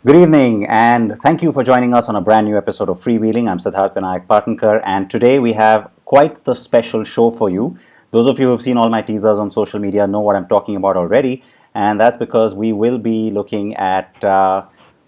Good evening, and thank you for joining us on a brand new episode of Freewheeling. I'm Siddharth Partner, and today we have quite the special show for you. Those of you who have seen all my teasers on social media know what I'm talking about already, and that's because we will be looking at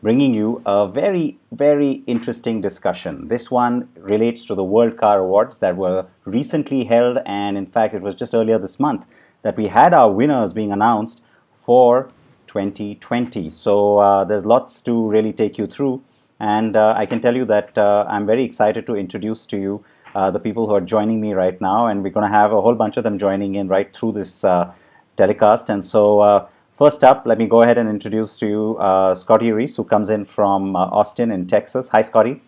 bringing you a very, very interesting discussion. This one relates to the World Car Awards that were recently held, and in fact, it was just earlier this month that we had our winners being announced for 2020. So there's lots to really take you through. And I can tell you that I'm very excited to introduce to you the people who are joining me right now. And we're going to have a whole bunch of them joining in right through this telecast. And so first up, let me go ahead and introduce to you Scotty Reiss, who comes in from Austin in Texas. Hi, Scotty.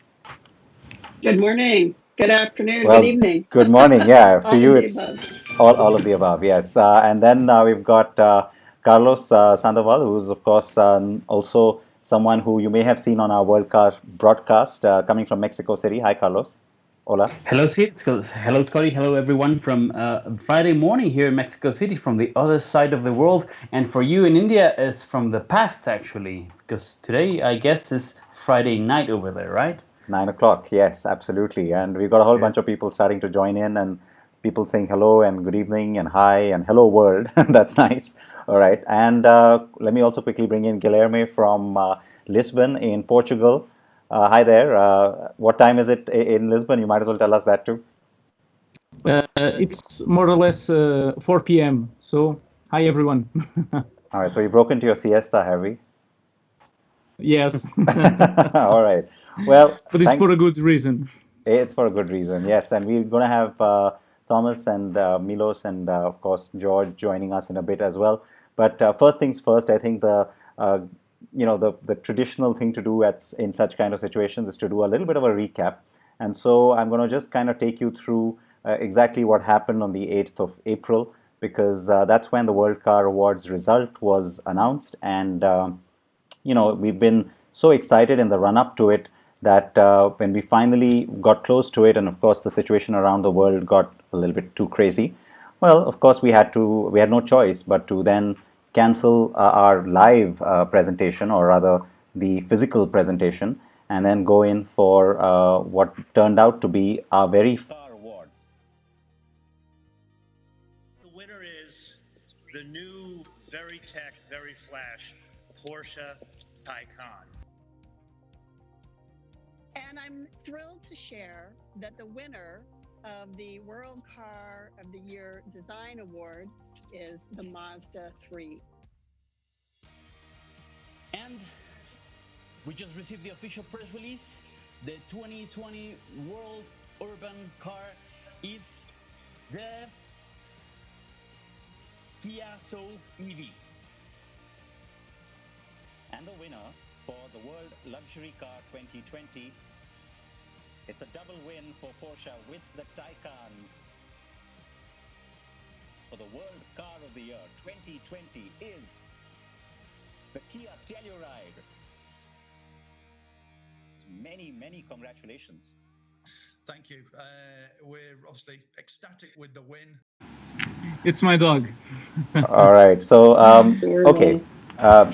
Good morning, good afternoon, good Well, evening. good morning. Yeah, to All you of the it's above. all of the above. Yes, and then we've got Carlos Sandoval, who's of course also someone who you may have seen on our World Car broadcast coming from Mexico City. Hi, Carlos. Hola. Hello, Sid. Hello, Scotty. Hello, everyone from Friday morning here in Mexico City, from the other side of the world. And for you in India, is from the past, actually, because today, I guess, is Friday night over there, right? 9 o'clock. Yes, absolutely. And we've got a whole Yeah. bunch of people starting to join in, and people saying hello and good evening and hi and hello world. That's nice. All right. And let me also quickly bring in Guilherme from Lisbon in Portugal. Hi there. What time is it in Lisbon? You might as well tell us that too. It's more or less 4 p.m. So, hi everyone. All right. So you broke into your siesta, have we? Yes, All right. Well, but it's thank. for a good reason. It's for a good reason, yes. And we're going to have Thomas and Milos and, of course, George joining us in a bit as well. But first things first, I think uh, the traditional thing to do in such kind of situations is to do a little bit of a recap. And so I'm going to just kind of take you through exactly what happened on the 8th of April, because that's when the World Car Awards result was announced. And we've been so excited in the run up to it that when we finally got close to it, and of course the situation around the world got a little bit too crazy, well, of course we had no choice but to then cancel our live presentation, or rather the physical presentation, and then go in for what turned out to be our very Car Awards. The winner is the new, very tech, very flash Porsche Taycan. And I'm thrilled to share that the winner of the World Car of the Year Design Award is the Mazda 3. And we just received the official press release. The 2020 World Urban Car is the Kia Soul EV. And the winner for the World Luxury Car 2020, it's a double win for Porsche with the Taycans. For the World Car of the Year 2020 is the Kia Telluride. Many, many congratulations. Thank you. We're obviously ecstatic with the win. It's my dog. All right. So, okay.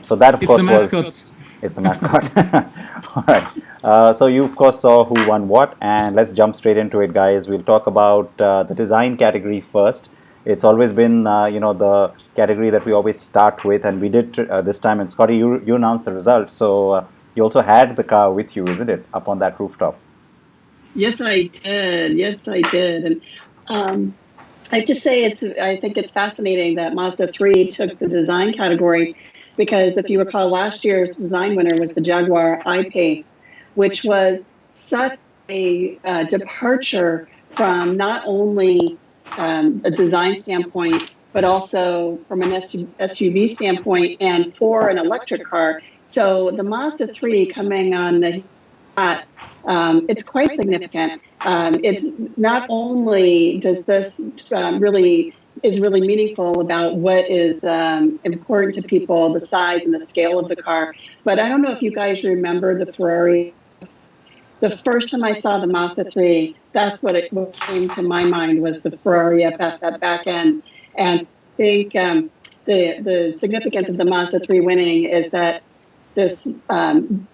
So that, of It's course, the was mascot. it's the mascot. All right. So you, of course, saw who won what, and let's jump straight into it, guys. We'll talk about the design category first. It's always been, the category that we always start with, and we did this time. And Scotty, you announced the results, so you also had the car with you, isn't it, up on that rooftop? Yes, I did. Yes, I did. And I have to say, I think it's fascinating that Mazda 3 took the design category, because if you recall, last year's design winner was the Jaguar I-Pace, which was such a departure from not only a design standpoint, but also from an SUV standpoint and for an electric car. So the Mazda 3 coming on the it's quite significant. It's not only does this really meaningful about what is important to people, the size and the scale of the car, but I don't know if you guys remember the Ferrari. The first time I saw the Mazda 3, that's what came to my mind, was the Ferrari at that back end. And I think the significance of the Mazda 3 winning is that this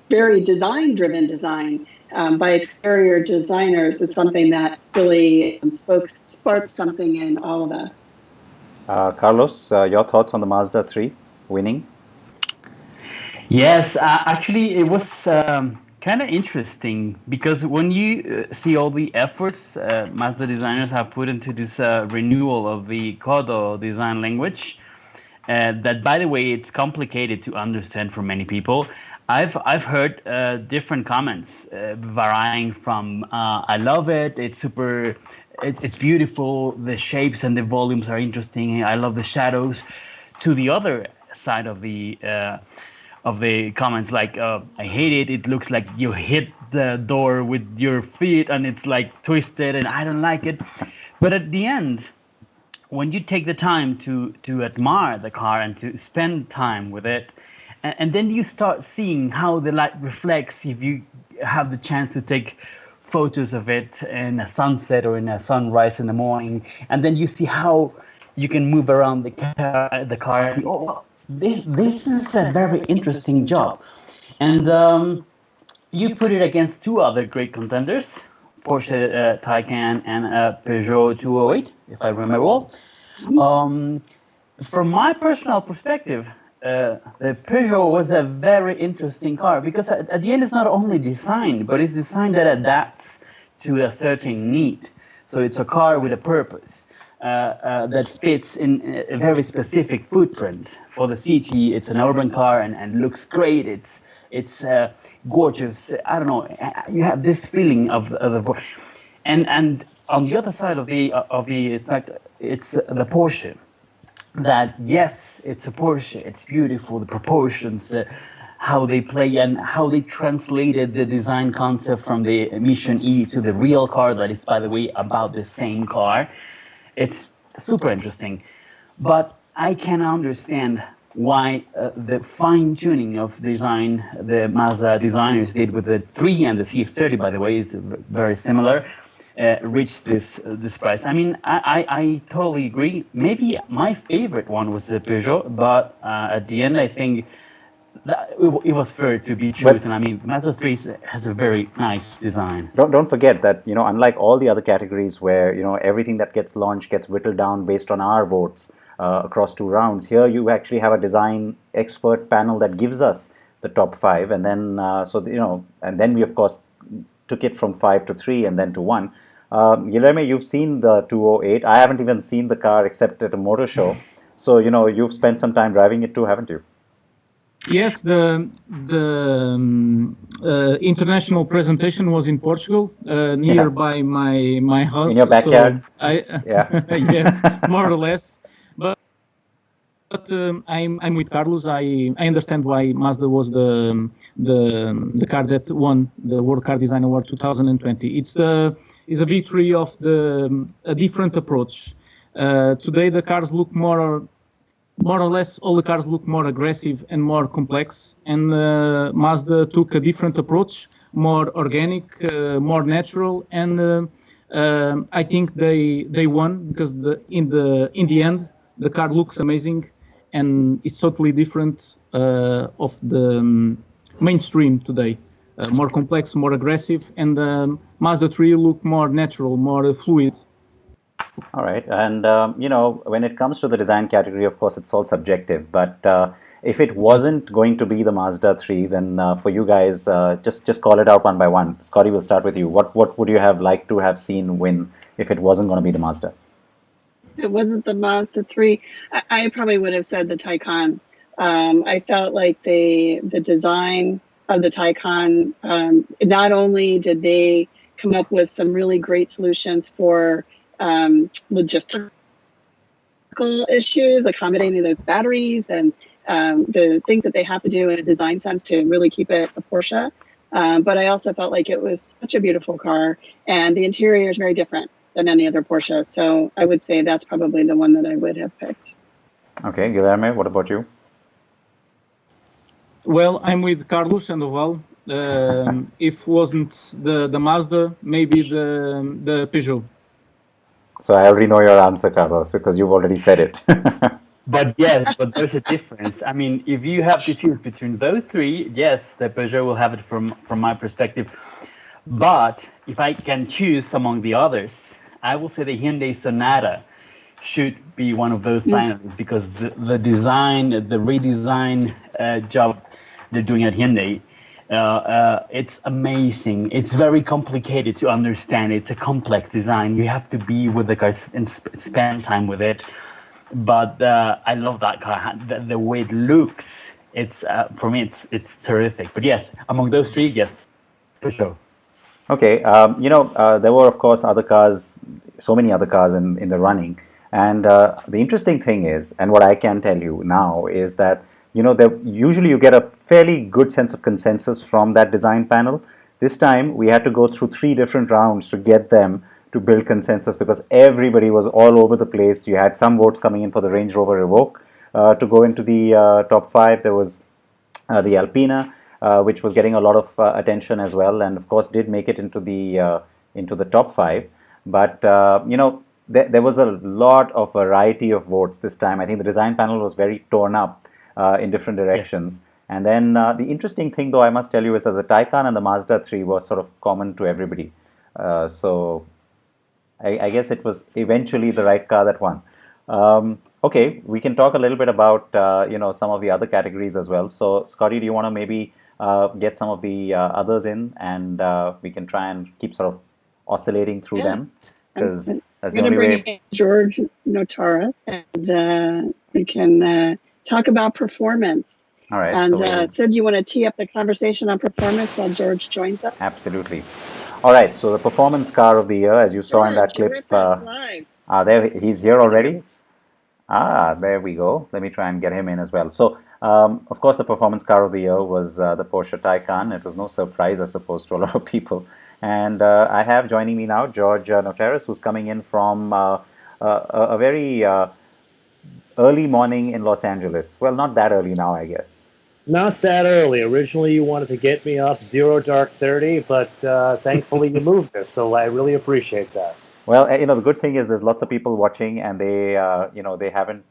very design-driven design by exterior designers is something that really sparked something in all of us. Carlos, your thoughts on the Mazda 3 winning? Yes, actually, it was kind of interesting because when you see all the efforts Mazda designers have put into this renewal of the Kodo design language, that, by the way, it's complicated to understand for many people. I've heard different comments varying from I love it, it's beautiful, the shapes and the volumes are interesting, I love the shadows, to the other side of the comments like I hate it, it looks like you hit the door with your feet and it's like twisted and I don't like it. But at the end, when you take the time to admire the car and to spend time with it, and then you start seeing how the light reflects if you have the chance to take photos of it in a sunset or in a sunrise in the morning, and then you see how you can move around the car and think, oh, this is a very interesting job. And you put it against two other great contenders, Porsche Taycan and Peugeot 208, if I remember well. From my personal perspective, the Peugeot was a very interesting car because at the end it's not only design, but it's design that adapts to a certain need. So it's a car with a purpose that fits in a very specific footprint. For the city, it's an urban car and looks great. It's gorgeous. I don't know. You have this feeling of the, and on the other side of the spectrum, it's the Porsche. That yes, it's a Porsche. It's beautiful. The proportions, how they play, and how they translated the design concept from the Mission E to the real car. That is, by the way, about the same car. It's super interesting, but I can understand why the fine-tuning of design the Mazda designers did with the 3 and the CF30, by the way, is very similar, reached this price. I mean, I totally agree. Maybe my favorite one was the Peugeot, but at the end, I think that it was fair to be chosen. I mean, Mazda 3 has a very nice design. Don't forget that, unlike all the other categories where, everything that gets launched gets whittled down based on our votes across 2 rounds, here you actually have a design expert panel that gives us the top 5, and then, and then we, of course, took it from 5 to 3 and then to 1. Guilherme, you've seen the 208. I haven't even seen the car except at a motor show. So, you've spent some time driving it too, haven't you? Yes, the international presentation was in Portugal, nearby my house. In your backyard? So yeah. Yes, more or less. But I'm with Carlos. I understand why Mazda was the car that won the World Car Design Award 2020. It's a victory of a different approach. Today the cars look more or less all the cars look more aggressive and more complex, and Mazda took a different approach, more organic, more natural, and I think they won because in the end the car looks amazing and it's totally different of the mainstream today. More complex, more aggressive, and Mazda 3 look more natural, more fluid. All right, and when it comes to the design category, of course, it's all subjective. But if it wasn't going to be the Mazda 3, then for you guys, just call it out one by one. Scotty, we'll start with you. What would you have liked to have seen win if it wasn't going to be the Mazda? If it wasn't the Mazda 3, I probably would have said the Taycan. I felt like the design of the Taycan, not only did they come up with some really great solutions for logistical issues, accommodating those batteries and the things that they have to do in a design sense to really keep it a Porsche. But I also felt like it was such a beautiful car, and the interior is very different than any other Porsche. So I would say that's probably the one that I would have picked. Okay, Guilherme, what about you? Well, I'm with Carlos Sandoval. If wasn't the Mazda, maybe the Peugeot. So I already know your answer, Carlos, because you've already said it. But yes, but there's a difference. I mean, if you have to choose between those three, yes, the Peugeot will have it from my perspective. But if I can choose among the others, I will say the Hyundai Sonata should be one of those finalists because the design, the redesign job they're doing at Hyundai, it's amazing. It's very complicated to understand. It's a complex design. You have to be with the car and spend time with it. But I love that car. The way it looks, it's for me, it's terrific. But yes, among those three, yes, for sure. Okay, there were of course other cars, so many other cars in the running, and the interesting thing is, and what I can tell you now is that usually you get a fairly good sense of consensus from that design panel. This time we had to go through three different rounds to get them to build consensus because everybody was all over the place. You had some votes coming in for the Range Rover Evoque to go into the top five. There was the Alpina, which was getting a lot of attention as well, and of course did make it into the top five. But there was a lot of variety of votes this time. I think the design panel was very torn up in different directions. Yes. And then the interesting thing, though, I must tell you, is that the Taycan and the Mazda 3 were sort of common to everybody. So I guess it was eventually the right car that won. Okay, we can talk a little bit about some of the other categories as well. So, Scotty, do you want to maybe get some of the others in, and we can try and keep sort of oscillating through them? Because I'm going to bring in George Notaras, and we can talk about performance. All right. And Sid, you want to tee up the conversation on performance while George joins us? Absolutely. All right. So the performance car of the year, as you saw in that clip, there he's here already. There we go. Let me try and get him in as well. So, of course, the performance car of the year was the Porsche Taycan. It was no surprise, I suppose, to a lot of people. And I have joining me now George Notaras, who's coming in from a very early morning in Los Angeles. Well, not that early now, I guess. Not that early. Originally, you wanted to get me up 0 dark 30, but thankfully you moved it. So I really appreciate that. Well, the good thing is there's lots of people watching, and they, they haven't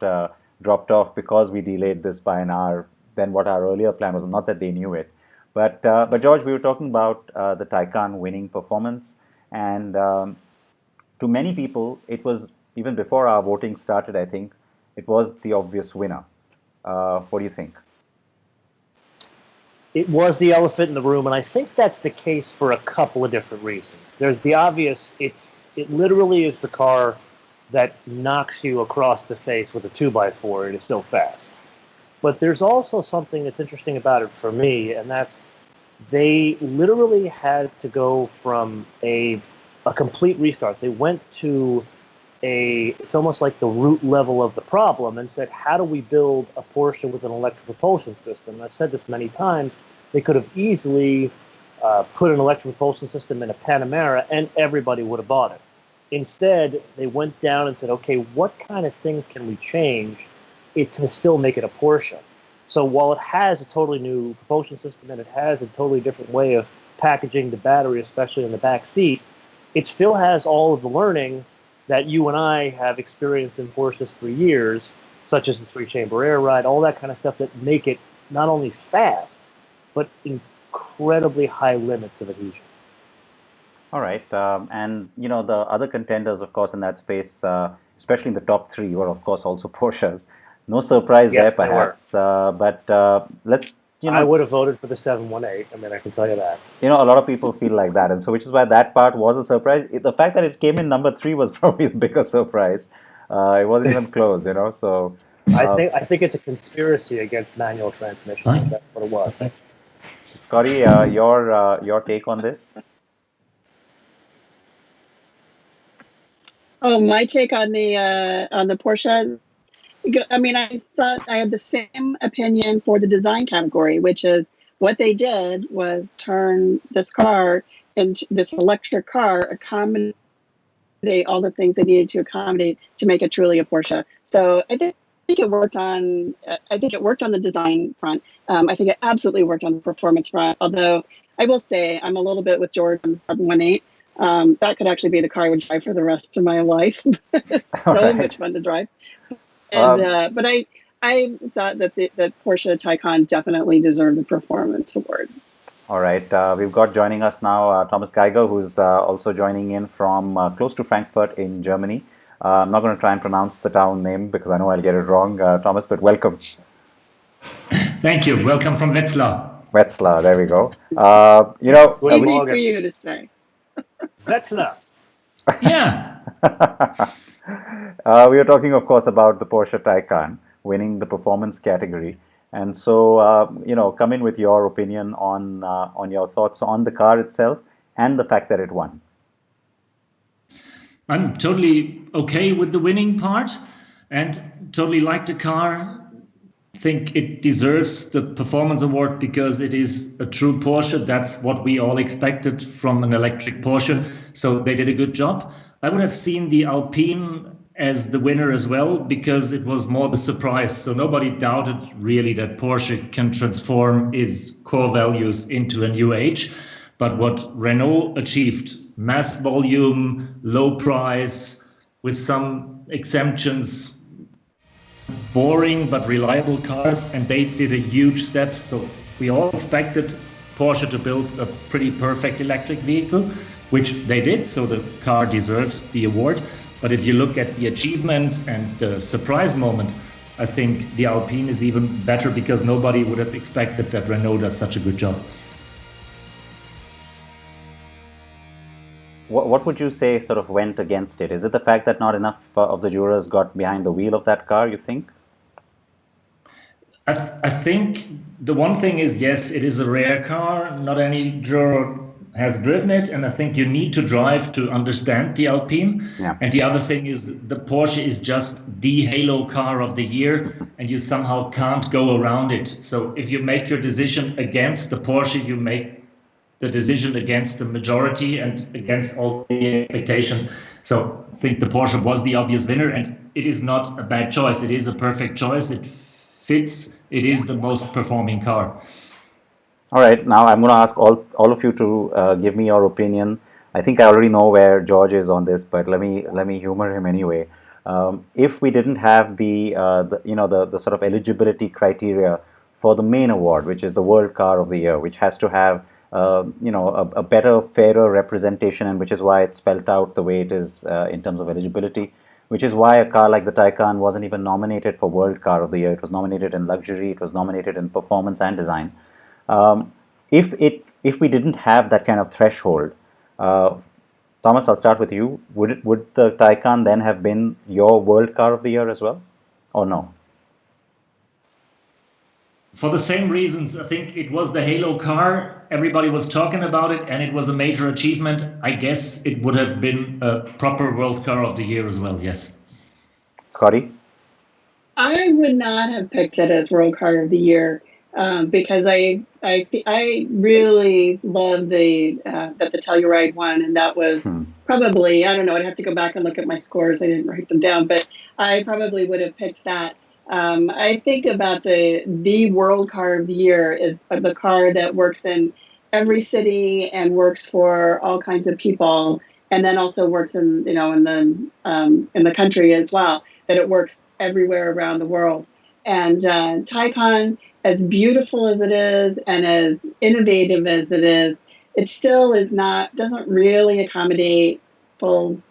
dropped off because we delayed this by an hour than what our earlier plan was. Not that they knew it, but George, we were talking about the Taycan winning performance, and to many people, it was even before our voting started. I think it was the obvious winner. What do you think? It was the elephant in the room, and I think that's the case for a couple of different reasons. There's the obvious. It literally is the car that knocks you across the face with a 2x4. It is so fast. But there's also something that's interesting about it for me, and that's they literally had to go from a complete restart. They went to it's almost like the root level of the problem and said, how do we build a Porsche with an electric propulsion system? And I've said this many times. They could have easily put an electric propulsion system in a Panamera and everybody would have bought it. Instead, they went down and said, okay, what kind of things can we change to still make it a Porsche? So while it has a totally new propulsion system and it has a totally different way of packaging the battery, especially in the back seat, it still has all of the learning that you and I have experienced in Porsches for years, such as the 3-chamber air ride, all that kind of stuff that make it not only fast, but incredibly high limits of adhesion. All right. And, the other contenders, of course, in that space, especially in the top three, were, of course, also Porsches. No surprise there, perhaps. But let's, I would have voted for the 718. I mean, I can tell you that. A lot of people feel like that. And so, which is why that part was a surprise. The fact that it came in number 3 was probably the biggest surprise. It wasn't even close, so. I think it's a conspiracy against manual transmission. That's what it was. Scotty, your take on this? Oh, my take on the Porsche. I mean, I thought I had the same opinion for the design category, which is what they did was turn this car into this electric car, accommodate all the things they needed to accommodate to make it truly a Porsche. So I think it worked on. I think it worked on the design front. I think it absolutely worked on the performance front. Although I will say I'm a little bit with George on the 718. That could actually be the car I would drive for the rest of my life. So much fun to drive. And but I thought that that Porsche Taycan definitely deserved the performance award. All right, we've got joining us now Thomas Geiger, who's also joining in from close to Frankfurt in Germany. I'm not going to try and pronounce the town name because I know I'll get it wrong, Thomas, but welcome. Thank you. Welcome from Wetzlar. Wetzlar, there we go. Easy for you to say. Wetzlar. Yeah. We are talking, of course, about the Porsche Taycan winning the performance category. And so, come in with your opinion on your thoughts on the car itself and the fact that it won. I'm totally okay with the winning part and totally like the car. Think it deserves the performance award because it is a true Porsche. That's what we all expected from an electric Porsche. So they did a good job. I would have seen the Alpine as the winner as well because it was more the surprise. So nobody doubted really that Porsche can transform its core values into a new age. But what Renault achieved, mass volume, low price, with some exemptions, boring but reliable cars, and they did a huge step. So we all expected Porsche to build a pretty perfect electric vehicle, which they did, so the car deserves the award. But if you look at the achievement and the surprise moment, I think the Alpine is even better because nobody would have expected that Renault does such a good job. What would you say sort of went against it? Is it the fact that not enough of the jurors got behind the wheel of that car, you think? I think the one thing is, yes, it is a rare car. Not any juror has driven it. And I think you need to drive to understand the Alpine. Yeah. And the other thing is the Porsche is just the halo car of the year and you somehow can't go around it. So if you make your decision against the Porsche, you make the decision against the majority and against all the expectations. So I think the Porsche was the obvious winner, and it is not a bad choice. It is a perfect choice. It fits. It is the most performing car. All right. Now I'm going to ask all of you to give me your opinion. I think I already know where George is on this, but let me humor him anyway. If we didn't have the sort of eligibility criteria for the main award, which is the World Car of the Year, which has to have a better, fairer representation, and which is why it's spelt out the way it is in terms of eligibility, which is why a car like the Taycan wasn't even nominated for World Car of the Year. It was nominated in luxury, it was nominated in performance and design. If we didn't have that kind of threshold, Thomas, I'll start with you. Would the Taycan then have been your World Car of the Year as well, or no? For the same reasons, I think it was the halo car. Everybody was talking about it, and it was a major achievement. I guess it would have been a proper World Car of the Year as well, yes. Scotty? I would not have picked it as World Car of the Year because I really love that the Telluride won, and that was probably, I don't know, I'd have to go back and look at my scores. I didn't write them down, but I probably would have picked that. I think about the World Car of the Year is the car that works in every city and works for all kinds of people, and then also works in the country as well. That it works everywhere around the world. And Taycan, as beautiful as it is and as innovative as it is, it still doesn't really accommodate poor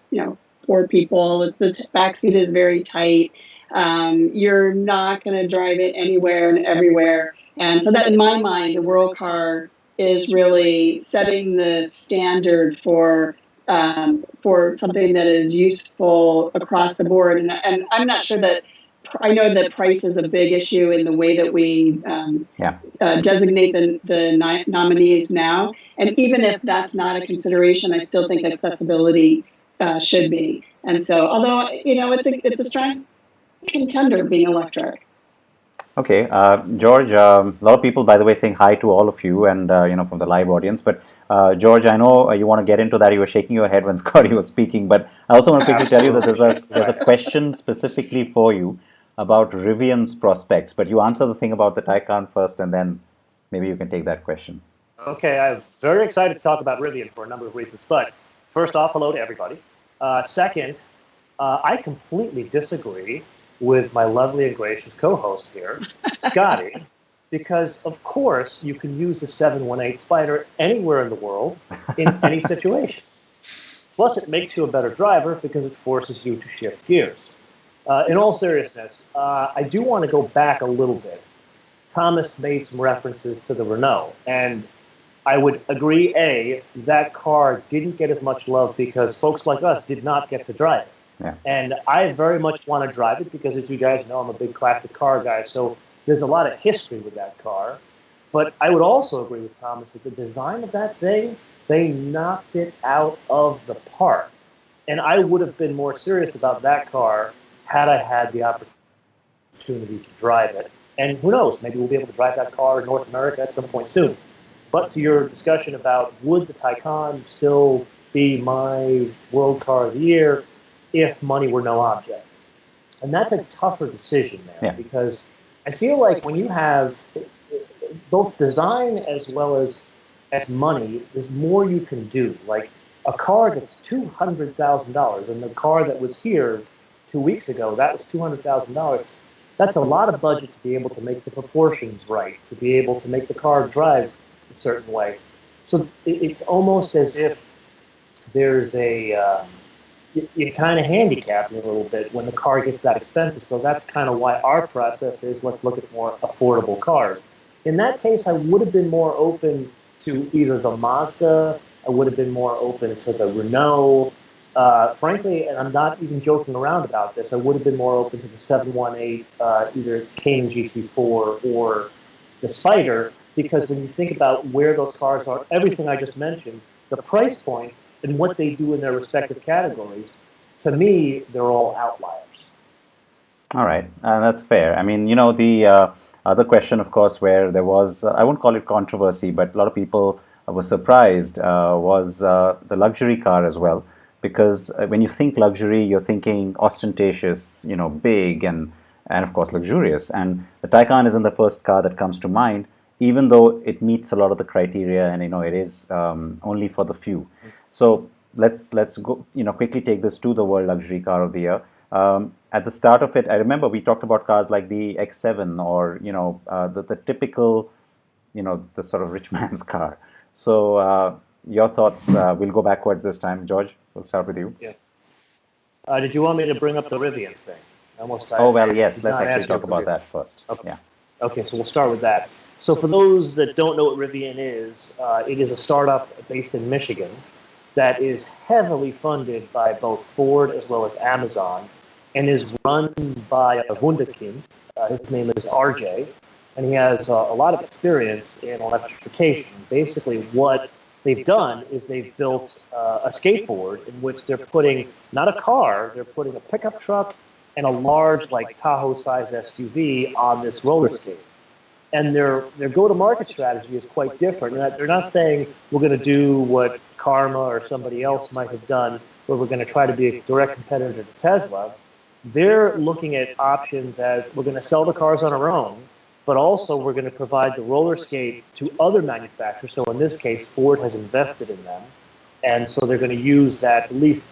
people. The backseat is very tight. You're not going to drive it anywhere and everywhere. And so that, in my mind, the World Car is really setting the standard for something that is useful across the board. And I'm not sure that, I know that price is a big issue in the way that we designate the nominees now. And even if that's not a consideration, I still think accessibility should be. And so, although, it's a strong contender being electric. Okay, George, a lot of people, by the way, saying hi to all of you and, from the live audience. But George, I know you want to get into that. You were shaking your head when Scotty was speaking. But I also want to quickly tell you that there's a question specifically for you about Rivian's prospects. But you answer the thing about the Taycan first, and then maybe you can take that question. Okay, I'm very excited to talk about Rivian for a number of reasons. But first off, hello to everybody. Second, I completely disagree with my lovely and gracious co-host here, Scotty, because of course you can use the 718 Spider anywhere in the world in any situation. Plus, it makes you a better driver because it forces you to shift gears. In all seriousness, I do want to go back a little bit. Thomas made some references to the Renault, and I would agree, that car didn't get as much love because folks like us did not get to drive it. Yeah. And I very much want to drive it because, as you guys know, I'm a big classic car guy, so there's a lot of history with that car. But I would also agree with Thomas that the design of that thing, they knocked it out of the park. And I would have been more serious about that car had I had the opportunity to drive it. And who knows, maybe we'll be able to drive that car in North America at some point soon. But to your discussion about would the Taycan still be my world car of the year if money were no object? And that's a tougher decision, man, because I feel like when you have both design as well as money, there's more you can do. Like a car that's $200,000, and the car that was here 2 weeks ago, that was $200,000. That's a lot of budget to be able to make the proportions right, to be able to make the car drive a certain way. So it's almost as if there's you kind of handicap me a little bit when the car gets that expensive. So that's kind of why our process is let's look at more affordable cars. In that case, I would have been more open to either the Mazda, I would have been more open to the Renault. Frankly, and I'm not even joking around about this, I would have been more open to the 718, either Cayman GT4 or the Spider, because when you think about where those cars are, everything I just mentioned, the price points and what they do in their respective categories, to me, they're all outliers. All right, that's fair. I mean, the other question, of course, where there was, I won't call it controversy, but a lot of people were surprised, was the luxury car as well. Because when you think luxury, you're thinking ostentatious, big and of course luxurious. And the Taycan isn't the first car that comes to mind, even though it meets a lot of the criteria, and it is only for the few. So let's go, quickly take this to the World Luxury Car of the Year. At the start of it, I remember we talked about cars like the X7 or the typical, the sort of rich man's car. So your thoughts? We'll go backwards this time, George. We'll start with you. Yeah. Did you want me to bring up the Rivian thing? Yes. Let's actually talk about that first. Okay. Yeah. Okay, so we'll start with that. So for those that don't know what Rivian is, it is a startup based in Michigan that is heavily funded by both Ford as well as Amazon and is run by a wunderkind. His name is RJ, and he has a lot of experience in electrification. Basically, what they've done is they've built a skateboard in which they're putting not a car, they're putting a pickup truck and a large, like Tahoe-sized SUV on this roller skate. And their go-to-market strategy is quite different. They're not saying we're going to do what Karma or somebody else might have done, where we're going to try to be a direct competitor to Tesla. They're looking at options as we're going to sell the cars on our own, but also we're going to provide the roller skate to other manufacturers. So in this case, Ford has invested in them. And so they're going to use that, at least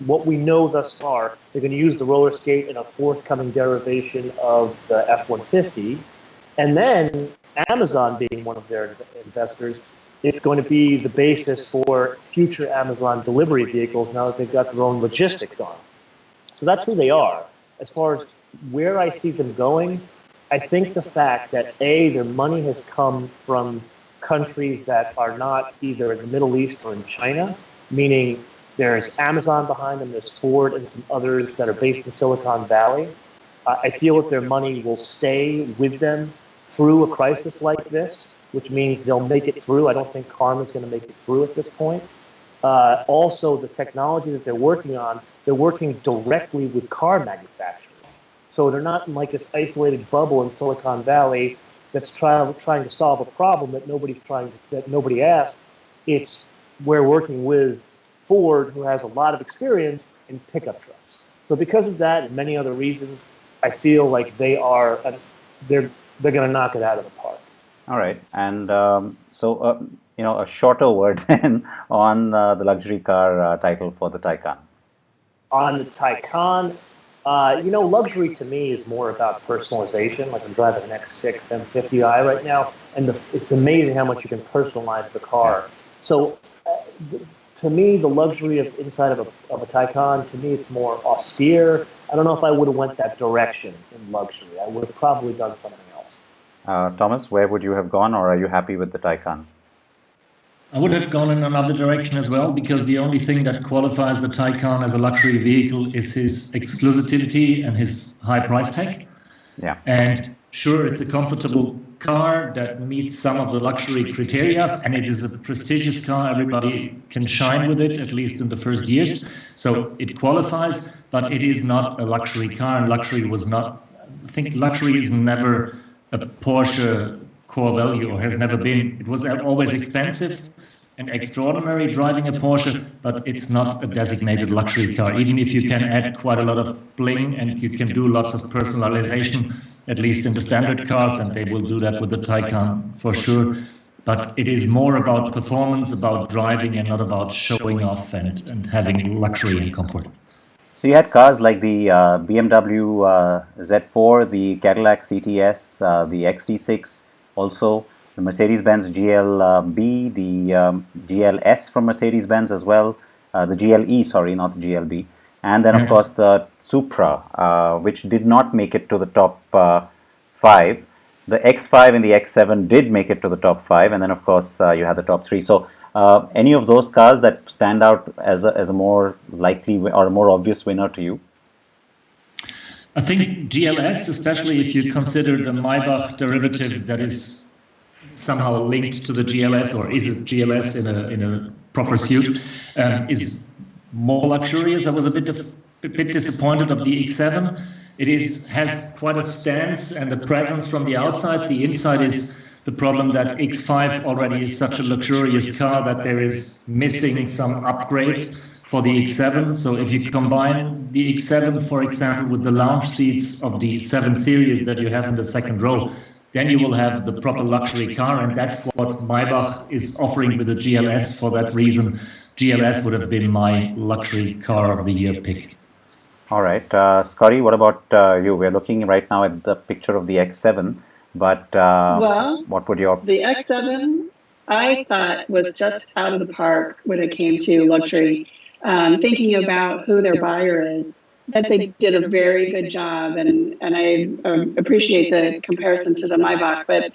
what we know thus far, they're going to use the roller skate in a forthcoming derivation of the F-150. And then Amazon being one of their investors, it's going to be the basis for future Amazon delivery vehicles now that they've got their own logistics on. So that's who they are. As far as where I see them going, I think the fact that, their money has come from countries that are not either in the Middle East or in China, meaning there's Amazon behind them, there's Ford and some others that are based in Silicon Valley. I feel that their money will stay with them through a crisis like this, which means they'll make it through. I don't think Karma's going to make it through at this point. Also, the technology that they're working on, they're working directly with car manufacturers. So they're not in like this isolated bubble in Silicon Valley that's trying to solve a problem that nobody asked. It's we're working with Ford, who has a lot of experience in pickup trucks. So because of that and many other reasons, I feel like they're going to knock it out of the park. All right, and a shorter word then on the luxury car title for the Taycan. On the Taycan, Luxury to me is more about personalization. Like I'm driving an X6 M50i right now, and it's amazing how much you can personalize the car. So, to me, the luxury of inside of a Taycan, to me, it's more austere. I don't know if I would have went that direction in luxury. I would have probably done something else. Thomas, where would you have gone, or are you happy with the Taycan? I would have gone in another direction as well, because the only thing that qualifies the Taycan as a luxury vehicle is his exclusivity and his high price tag. Yeah. And sure, it's a comfortable car that meets some of the luxury criteria, and it is a prestigious car. Everybody can shine with it, at least in the first years. So it qualifies, but it is not a luxury car, and luxury was not, I think luxury is never a Porsche core value, or has never been. It was always expensive and extraordinary driving a Porsche, but it's not a designated luxury car. Even if you can add quite a lot of bling and you can do lots of personalization, at least in the standard cars, and they will do that with the Taycan for sure. But it is more about performance, about driving, and not about showing off and having luxury and comfort. So you had cars like the BMW Z4, the Cadillac CTS, the XT6, also the Mercedes-Benz GLB, the GLS from Mercedes-Benz as well, the GLE, sorry, not the GLB, and then of course the Supra, which did not make it to the top 5. The X5 and the X7 did make it to the top 5, and then of course you had the top 3. So any of those cars that stand out as a more likely or a more obvious winner to you? I think GLS, especially if you consider the Maybach derivative that is somehow linked to the GLS, or is it GLS in a proper suit, is more luxurious. I was a bit disappointed of the X7. It has quite a stance and a presence from the outside. The inside is the problem that X5 already is such a luxurious car that there is missing some upgrades for the X7. So if you combine the X7, for example, with the lounge seats of the 7 Series that you have in the second row, then you will have the proper luxury car, and that's what Maybach is offering with the GLS. For that reason, GLS would have been my luxury car of the year pick. All right, Scotty, what about you? We're looking right now at the picture of the X7, but what would your... The X7, I thought was just out of the park when it came to luxury. Thinking about who their buyer is, that they did a very good job, and I appreciate the comparison to the Maybach, but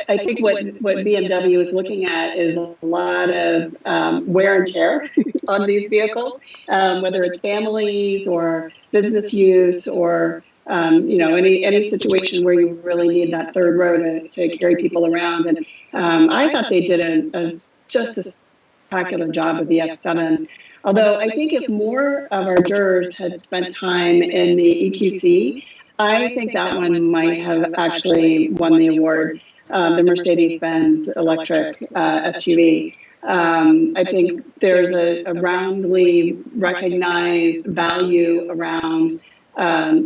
I think what BMW is looking at is a lot of wear and tear on these vehicles, whether it's families or business use or any situation where you really need that third row to carry people around. And I thought they did just a spectacular job with the X7. Although I think if more of our jurors had spent time in the EQC, I think that one might have actually won the award. The Mercedes-Benz electric SUV. I think there's a roundly recognized value around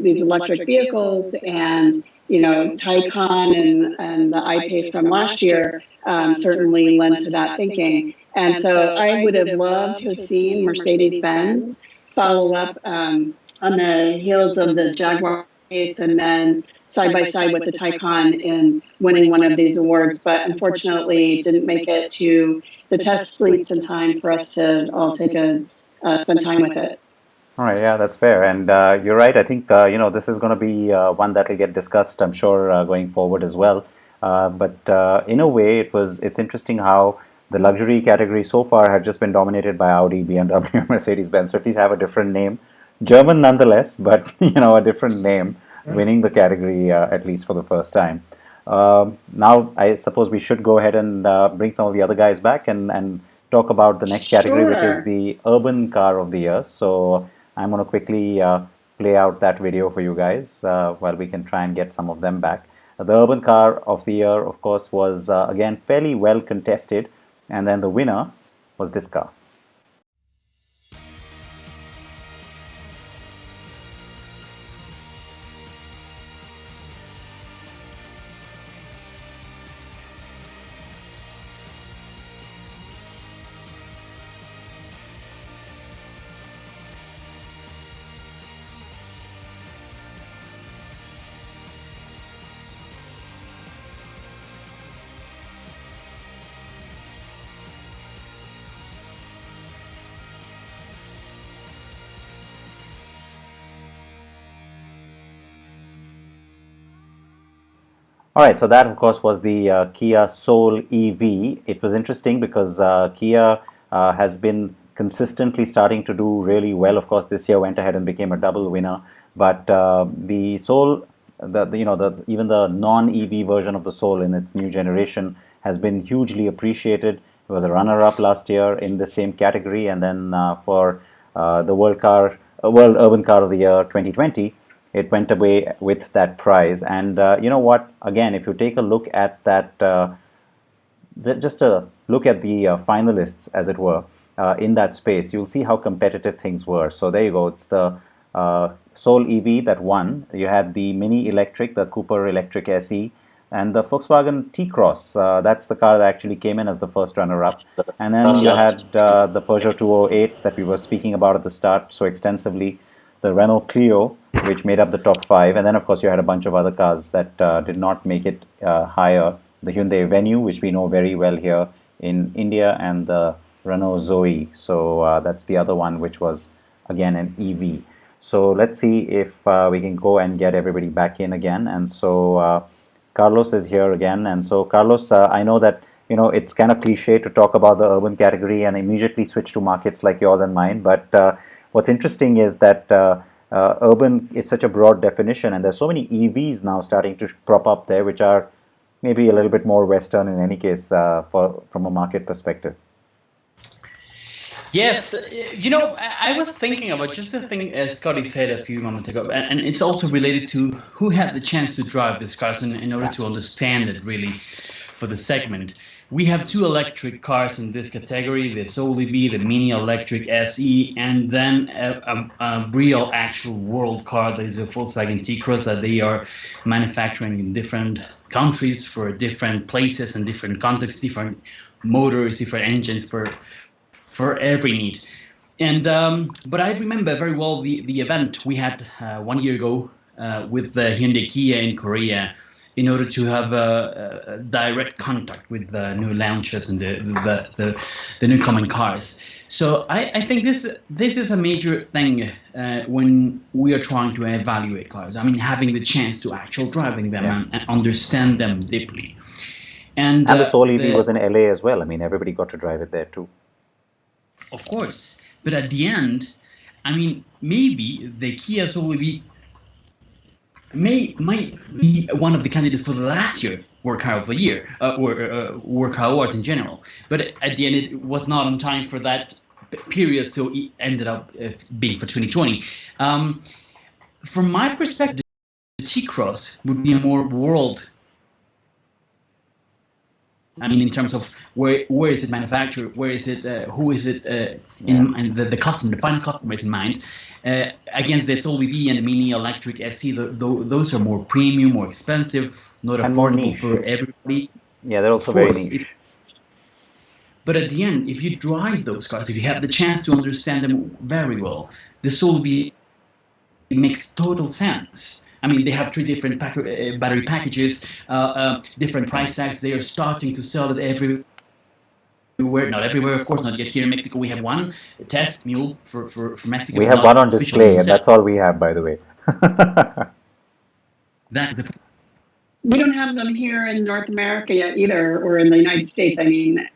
these electric vehicles, and Taycan and the I-Pace from last year certainly lent to that thinking. And so I would have loved to have seen Mercedes-Benz follow up on the heels of the Jaguar case, and then side by side with the Taycan in winning one of these awards, but unfortunately didn't make it to the test fleets in time for us to all spend time with it. All right, yeah, that's fair, and you're right. I think this is going to be one that will get discussed, I'm sure, going forward as well. But in a way, it's interesting how the luxury category so far had just been dominated by Audi, BMW, Mercedes-Benz. So at least have a different name, German nonetheless, but a different name, winning the category at least for the first time. Now, I suppose we should go ahead and bring some of the other guys back and talk about the next category, which is the urban car of the year. So I'm going to quickly play out that video for you guys while we can try and get some of them back. The urban car of the year, of course, was again fairly well contested, and then the winner was this car. All right, so that of course was the Kia Soul EV. It was interesting because Kia has been consistently starting to do really well. Of course, this year went ahead and became a double winner. But the Soul, even the non-EV version of the Soul in its new generation has been hugely appreciated. It was a runner-up last year in the same category, and then for the World Urban Car of the Year 2020. It went away with that prize. And you know what? Again, if you take a look at that, just a look at the finalists, as it were, in that space, you'll see how competitive things were. So there you go. It's the Soul EV that won. You had the Mini Electric, the Cooper Electric SE, and the Volkswagen T-Cross. That's the car that actually came in as the first runner-up. And then you had the Peugeot 208 that we were speaking about at the start so extensively, the Renault Clio, which made up the top 5, and then of course you had a bunch of other cars that did not make it higher. The Hyundai Venue, which we know very well here in India, and the Renault Zoe. So that's the other one, which was again an EV. So let's see if we can go and get everybody back in again. And so Carlos is here again. And so Carlos, I know that it's kind of cliche to talk about the urban category and immediately switch to markets like yours and mine, but what's interesting is that urban is such a broad definition, and there's so many EVs now starting to prop up there, which are maybe a little bit more Western in any case from a market perspective. Yes, I was thinking about just the thing as Scotty said a few moments ago, and it's also related to who had the chance to drive this car in order to understand it really for the segment. We have 2 electric cars in this category, the Soul EV, the Mini Electric SE, and then a real actual world car that is a Volkswagen T-Cross that they are manufacturing in different countries for different places and different contexts, different motors, different engines for every need. And but I remember very well the event we had 1 year ago with the Hyundai Kia in Korea, in order to have a direct contact with the new launches and the new coming cars. So I think this is a major thing when we are trying to evaluate cars. I mean, having the chance to actually driving them and understand them deeply. And the Soul EV was in LA as well. I mean, everybody got to drive it there too. Of course, but at the end, I mean, maybe the Kia Soul EV might be one of the candidates for the last year Work Car of the Year, or Work Car Award in general. But at the end, it was not on time for that period, so it ended up being for 2020. From my perspective, the T-Cross would be a more world. I mean, in terms of where is it manufactured, where is it, who is it, and the customer, the final customer is in mind. Against the Soul EV and the Mini Electric SE, those are more premium, more expensive, not affordable for everybody. Yeah, they're also very niche. But at the end, if you drive those cars, if you have the chance to understand them very well, the Soul EV makes total sense. I mean, they have 3 different battery packages, different price tags. They are starting to sell it everywhere. Not everywhere, of course, not yet here in Mexico. We have one test mule for Mexico. We have one on display, and that's all we have, by the way. We don't have them here in North America yet either, or in the United States. I mean,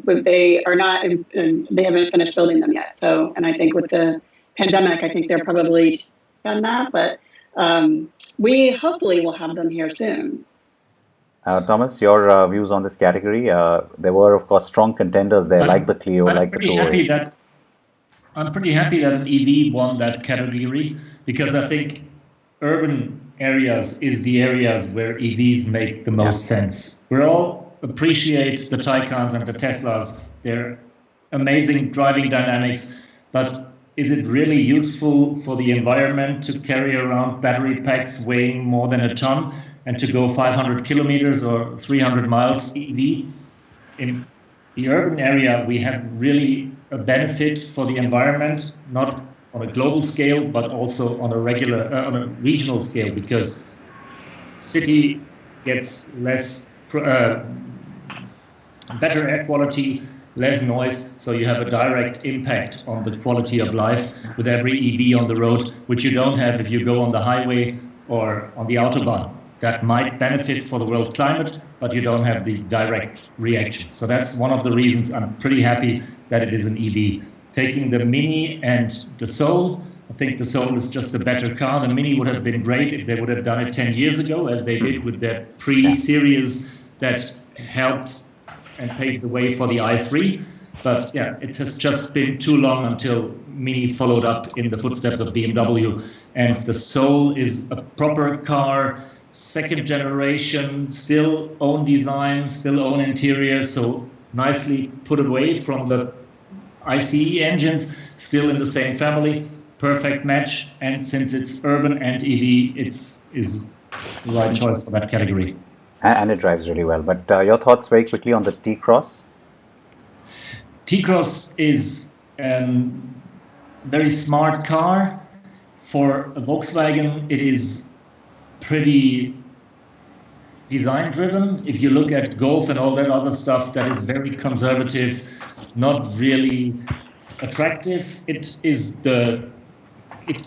but they are not, they haven't finished building them yet. So, and I think with the pandemic, I think they're probably done that, but we hopefully will have them here soon. Thomas, your views on this category? There were, of course, strong contenders there, like the Clio, like the 208. I'm pretty happy that an EV won that category, because I think urban areas is the areas where EVs make the most sense. We all appreciate the Taycans and the Teslas, their amazing driving dynamics, but is it really useful for the environment to carry around battery packs weighing more than a ton and to go 500 kilometers or 300 miles EV? In the urban area, we have really a benefit for the environment, not on a global scale, but also on a regional scale, because city gets better air quality, less noise, so you have a direct impact on the quality of life with every EV on the road, which you don't have if you go on the highway or on the Autobahn. that might benefit for the world climate, but you don't have the direct reaction. So that's one of the reasons I'm pretty happy that it is an EV. Taking the Mini and the Soul, I think the Soul is just a better car. The Mini would have been great if they would have done it 10 years ago, as they did with their pre-series that helped and paved the way for the i3. But yeah, it has just been too long until Mini followed up in the footsteps of BMW. And the Soul is a proper car, second generation, still own design, still own interior, so nicely put away from the ICE engines, still in the same family, perfect match. And since it's urban and EV, it is the right choice for that category. And it drives really well. But your thoughts very quickly on the T-Cross? T-Cross is a very smart car. For a Volkswagen, it is pretty design driven. If you look at Golf and all that other stuff, that is very conservative, not really attractive. It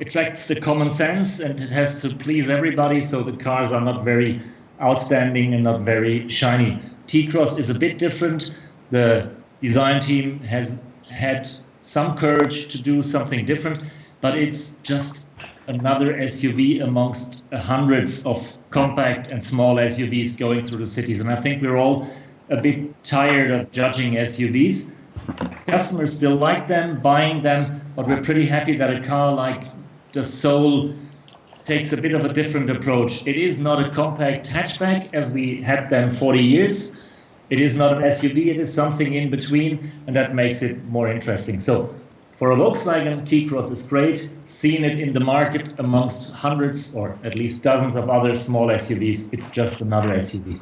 attracts the common sense, and it has to please everybody, so the cars are not very outstanding and not very shiny. T-Cross is a bit different. The design team has had some courage to do something different, but it's just another SUV amongst hundreds of compact and small SUVs going through the cities. And I think we're all a bit tired of judging SUVs. Customers still like them, buying them, but we're pretty happy that a car like the Soul takes a bit of a different approach. It is not a compact hatchback as we had them 40 years. It is not an SUV, it is something in between, and that makes it more interesting. So for a Volkswagen, T-Cross is great. Seeing it in the market amongst hundreds or at least dozens of other small SUVs, it's just another SUV.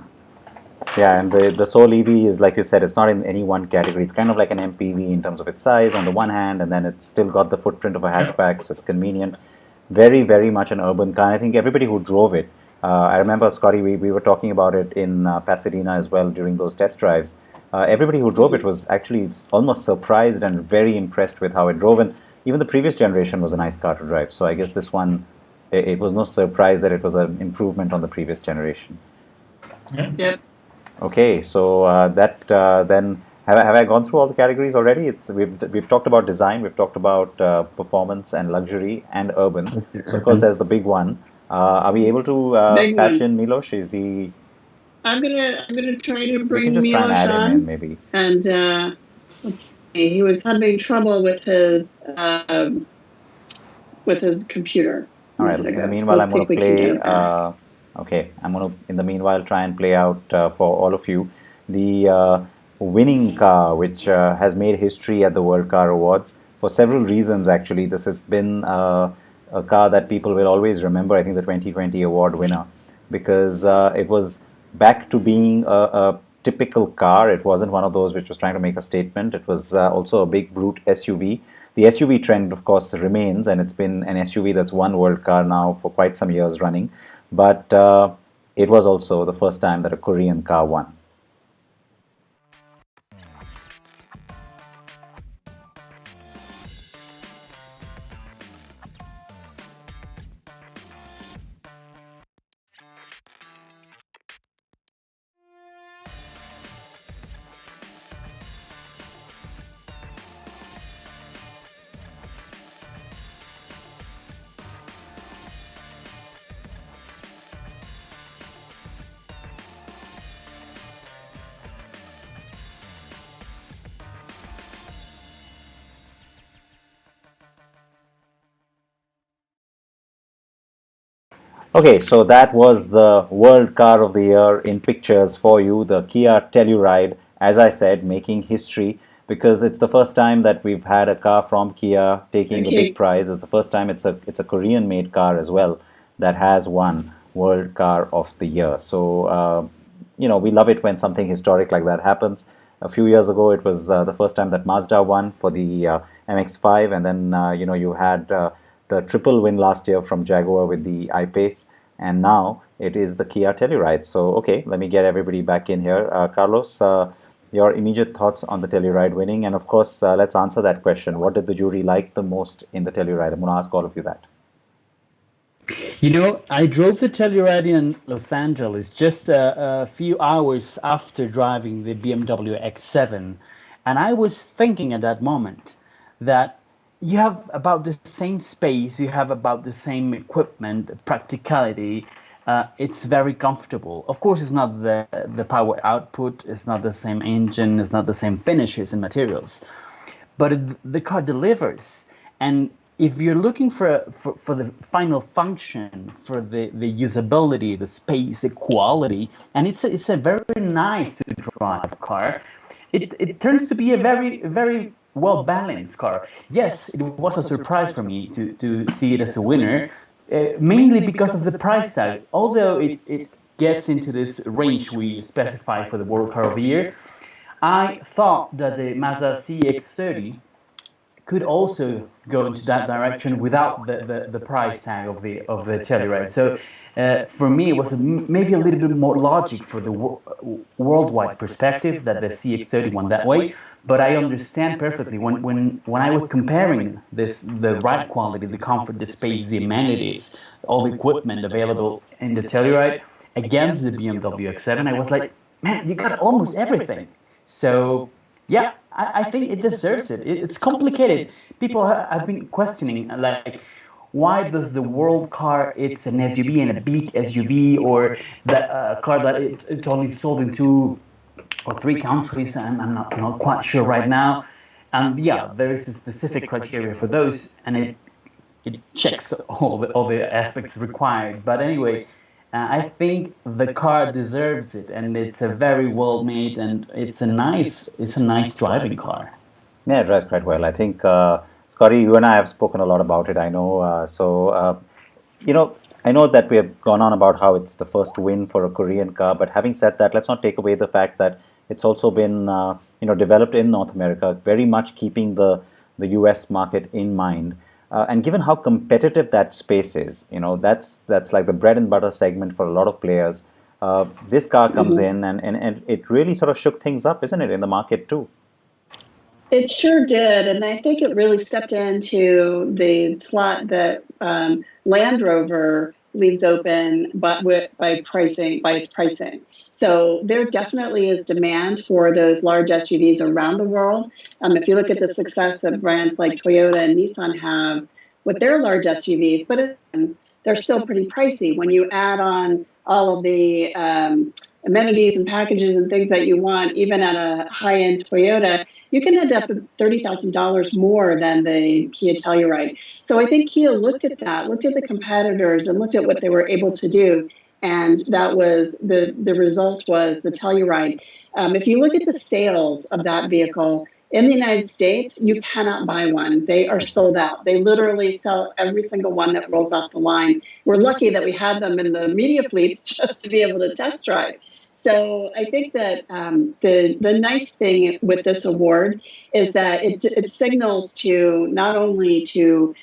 Yeah, and the Soul EV is, like you said, it's not in any one category. It's kind of like an MPV in terms of its size on the one hand, and then it's still got the footprint of a hatchback, so it's convenient. Very, very much an urban car. I think everybody who drove it, I remember, Scotty, we were talking about it in Pasadena as well during those test drives. Everybody who drove it was actually almost surprised and very impressed with how it drove. And even the previous generation was a nice car to drive. So I guess this one, it was no surprise that it was an improvement on the previous generation. Yep. Okay, so then have I gone through all the categories already? We've talked about design, we've talked about performance and luxury and urban. So of course there's the big one. Are we able to patch in Milos? Is he? I'm gonna try to bring We can just try and Milos add him on. in, maybe. And let's see, he was having trouble with his computer. All right. In the meanwhile, I'm going to play. Okay, I'm going to, in the meanwhile, try and play out for all of you the winning car, which has made history at the World Car Awards for several reasons. Actually, this has been a car that people will always remember. I think the 2020 award winner, because it was back to being a typical car. It wasn't one of those which was trying to make a statement. It was also a big brute SUV. The SUV trend, of course, remains, and it's been an SUV that's won World Car now for quite some years running. But it was also the first time that a Korean car won. Okay, so that was the World Car of the Year in pictures for you, the Kia Telluride, as I said, making history because it's the first time that we've had a car from Kia taking a big prize. It's the first time it's a Korean-made car as well that has won World Car of the Year. So, we love it when something historic like that happens. A few years ago, it was the first time that Mazda won for the MX-5, and then, you had the triple win last year from Jaguar with the I-Pace, and now it is the Kia Telluride. So, okay, let me get everybody back in here. Carlos, your immediate thoughts on the Telluride winning, and of course, let's answer that question. What did the jury like the most in the Telluride? I'm going to ask all of you that. You know, I drove the Telluride in Los Angeles just a few hours after driving the BMW X7, and I was thinking at that moment that you have about the same space, you have about the same equipment, practicality. It's very comfortable. Of course, it's not the power output, it's not the same engine, it's not the same finishes and materials, but the car delivers. And if you're looking for the final function, for the usability, the space, the quality, and it's a very nice to drive car, it turns to be a very well balanced car. Yes, it was a surprise for me to see it as a winner, mainly because of the price tag. Although it gets into this range we specify for the World Car of the Year, I thought that the Mazda CX-30 could also go into that direction without the price tag of the Telluride. So for me, it was maybe a little bit more logic for the worldwide perspective that the CX-30 went that way. But I understand perfectly when I was comparing the ride quality, the comfort, the space, the amenities, all the equipment available in the Telluride against the BMW X7, I was like, man, you got almost everything. So yeah, I think it deserves it. It's complicated. People have been questioning, like, why does the world car, it's an SUV and a big SUV, or the car that it's only sold in 2 or 3 countries? I'm not quite sure right now. And yeah, there is a specific criteria for those, and it checks all the aspects required. But anyway, I think the car deserves it, and it's a very well made, and it's a nice driving car. Yeah, it drives quite well. I think, Scotty, you and I have spoken a lot about it. I know. You know, I know that we have gone on about how it's the first win for a Korean car. But having said that, let's not take away the fact that it's also been, developed in North America, very much keeping the U.S. market in mind. And given how competitive that space is, that's like the bread and butter segment for a lot of players. This car comes in and it really sort of shook things up, isn't it, in the market too? It sure did, and I think it really stepped into the slot that Land Rover leaves open, but by its pricing. So there definitely is demand for those large SUVs around the world. If you look at the success that brands like Toyota and Nissan have with their large SUVs, but they're still pretty pricey. When you add on all of the amenities and packages and things that you want, even at a high-end Toyota, you can end up at $30,000 more than the Kia Telluride. So I think Kia looked at the competitors, and looked at what they were able to do, and that was the result was the Telluride. If you look at the sales of that vehicle in the United States, you cannot buy one. They are sold out. They literally sell every single one that rolls off the line. We're lucky that we had them in the media fleets just to be able to test drive. So I think that the nice thing with this award is that it signals to not only to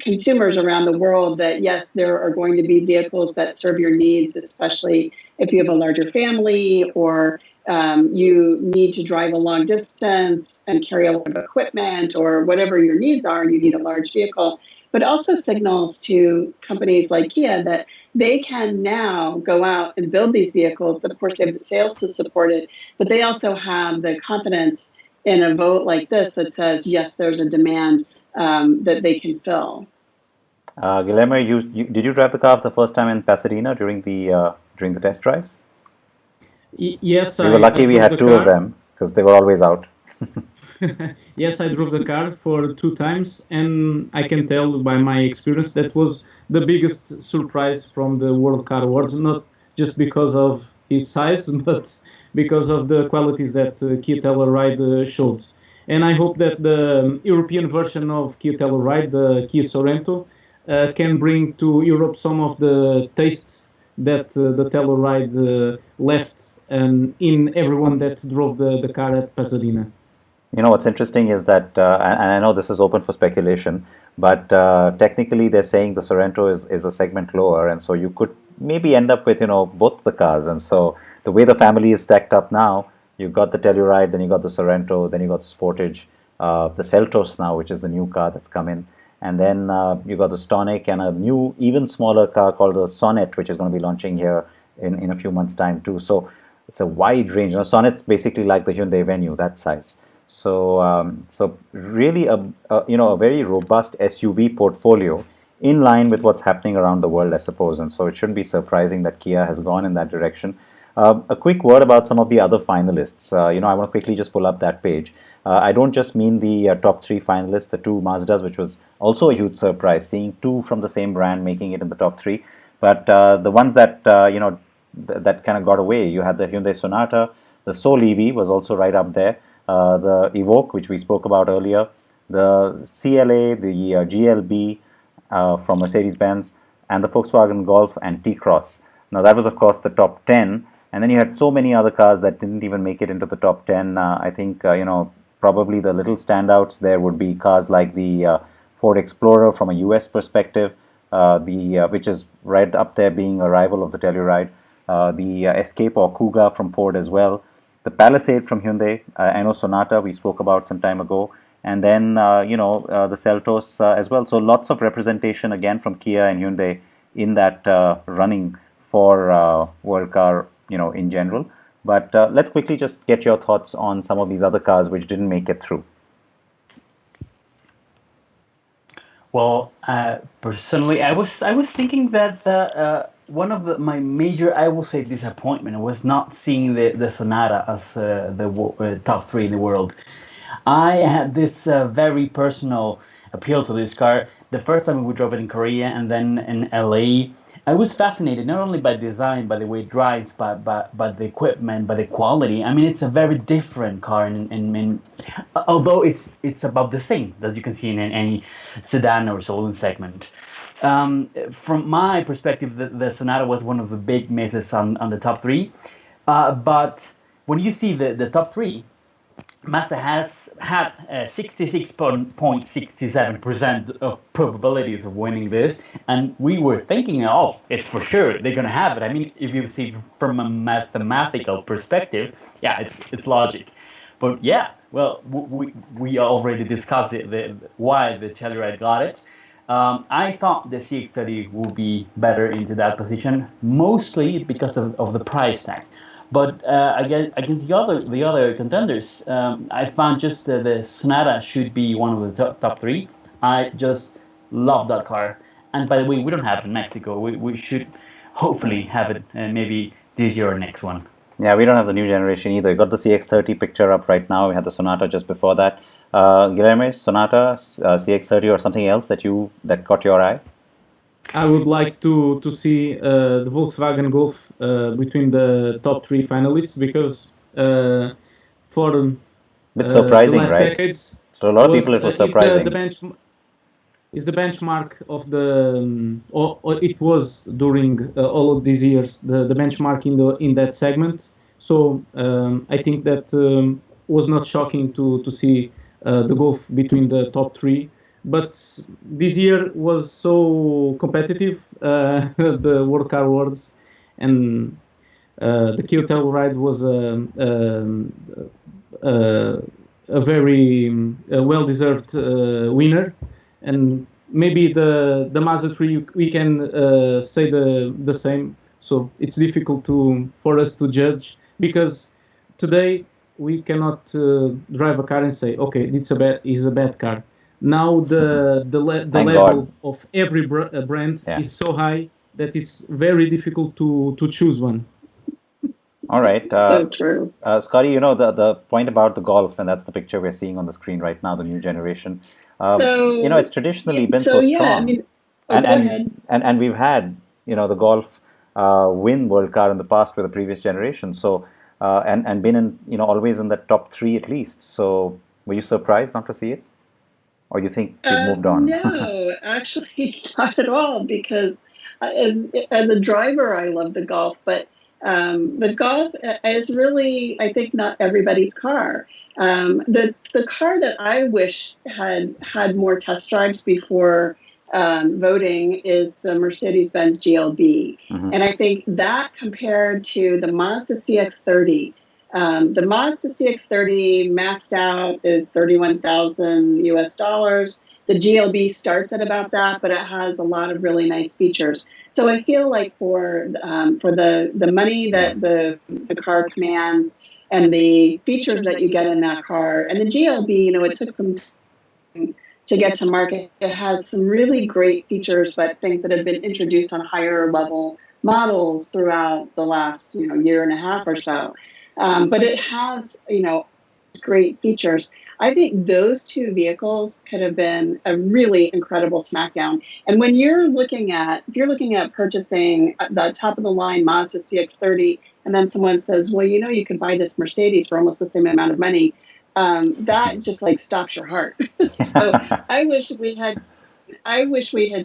consumers around the world that yes, there are going to be vehicles that serve your needs, especially if you have a larger family or you need to drive a long distance and carry a lot of equipment or whatever your needs are, and you need a large vehicle. But also signals to companies like Kia that they can now go out and build these vehicles. Of course, they have the sales to support it, but they also have the confidence in a vote like this that says, yes, there's a demand that they can fill. Guilherme, did you drive the car for the first time in Pasadena during the test drives? Yes, we were lucky we had two of them because they were always out. Yes, I drove the car for 2 times, and I can tell by my experience that was the biggest surprise from the World Car Awards, not just because of his size, but because of the qualities that Kia Telluride showed. And I hope that the European version of Kia Telluride, the Kia Sorento, can bring to Europe some of the tastes that the Telluride left in everyone that drove the car at Pasadena. What's interesting is that, and I know this is open for speculation, but technically they're saying the Sorento is a segment lower, and so you could maybe end up with, both the cars. And so the way the family is stacked up now, you've got the Telluride, then you got the Sorento, then you got the Sportage, the Seltos now, which is the new car that's come in. And then you got the Stonic and a new, even smaller car called the Sonnet, which is going to be launching here in a few months' time too. So it's a wide range. Now, Sonnet's basically like the Hyundai Venue, that size. So really a very robust SUV portfolio in line with what's happening around the world, I suppose. And so it shouldn't be surprising that Kia has gone in that direction. A quick word about some of the other finalists. I want to quickly just pull up that page. I don't just mean the top three finalists, the two Mazdas, which was also a huge surprise, seeing two from the same brand making it in the top three. But the ones that that kind of got away, you had the Hyundai Sonata, the Soul EV was also right up there, the Evoque, which we spoke about earlier, the CLA, the GLB from Mercedes-Benz, and the Volkswagen Golf and T-Cross. Now that was, of course, the top 10. And then you had so many other cars that didn't even make it into the top 10. I think, probably the little standouts there would be cars like the Ford Explorer from a US perspective, which is right up there being a rival of the Telluride, the Escape or Kuga from Ford as well, the Palisade from Hyundai, I know Sonata we spoke about some time ago, and then, the Seltos as well. So lots of representation again from Kia and Hyundai in that running for World Car, in general. But let's quickly just get your thoughts on some of these other cars which didn't make it through. Well, personally, I was thinking that one of my major, I will say, disappointment was not seeing the Sonata as the top three in the world. I had this very personal appeal to this car. The first time we drove it in Korea and then in LA, I was fascinated not only by design, by the way it drives, but by the equipment, by the quality. I mean, it's a very different car, and although it's about the same that you can see in any sedan or saloon segment. From my perspective, the Sonata was one of the big misses on the top three. But when you see the top three, Mazda has had 66.67% of probabilities of winning this, and we were thinking, oh, it's for sure they're going to have it. I mean, if you see from a mathematical perspective, yeah, it's logic. But yeah, well, we already discussed why the Telluride got it. I thought the CX-30 would be better into that position, mostly because of the price tag. But against the other contenders, I found just the Sonata should be one of the top three. I just love that car. And by the way, we don't have it in Mexico. We should hopefully have it maybe this year or next one. Yeah, we don't have the new generation either. You got the CX-30 picture up right now. We had the Sonata just before that. Guilherme, Sonata, CX-30, or something else that caught your eye? I would like to see the Volkswagen Golf between the top three finalists, because for bit surprising, the last right? decades, So a lot of people, it was surprising. Is the benchmark of or it was during all of these years the benchmark in that segment. So I think that was not shocking to see the Golf between the top three. But this year was so competitive, the World Car Awards, and the Kia Telluride was a very well-deserved winner. And maybe the Mazda 3, we can say the same. So it's difficult for us to judge, because today we cannot drive a car and say, okay, it's a bad car. Now the level of every brand is so high that it's very difficult to choose one. All right. So true. Scotty, the point about the Golf, and that's the picture we're seeing on the screen right now, the new generation. It's traditionally been so strong. I mean, go ahead. And we've had, the Golf win World Car in the past with the previous generation. So, and been in, always in the top three at least. So were you surprised not to see it? Or you think you've moved on? No, actually not at all, because as a driver, I love the Golf, but the Golf is really, I think, not everybody's car. The car that I wish had more test drives before voting is the Mercedes-Benz GLB. Mm-hmm. And I think that compared to the Mazda CX-30, The Mazda CX-30 maxed out is $31,000 US. The GLB starts at about that, but it has a lot of really nice features. So I feel like for the money that the car commands and the features that you get in that car, and the GLB, you know, it took some time to get to market. It has some really great features, but things that have been introduced on higher level models throughout the last, you know, year and a half or so. But it has, you know, great features. I think those two vehicles could have been a really incredible smackdown. And when you're looking at, if you're looking at purchasing the top of the line Mazda CX-30, and then someone says, well, you know, you could buy this Mercedes for almost the same amount of money, that just like stops your heart. So I wish we had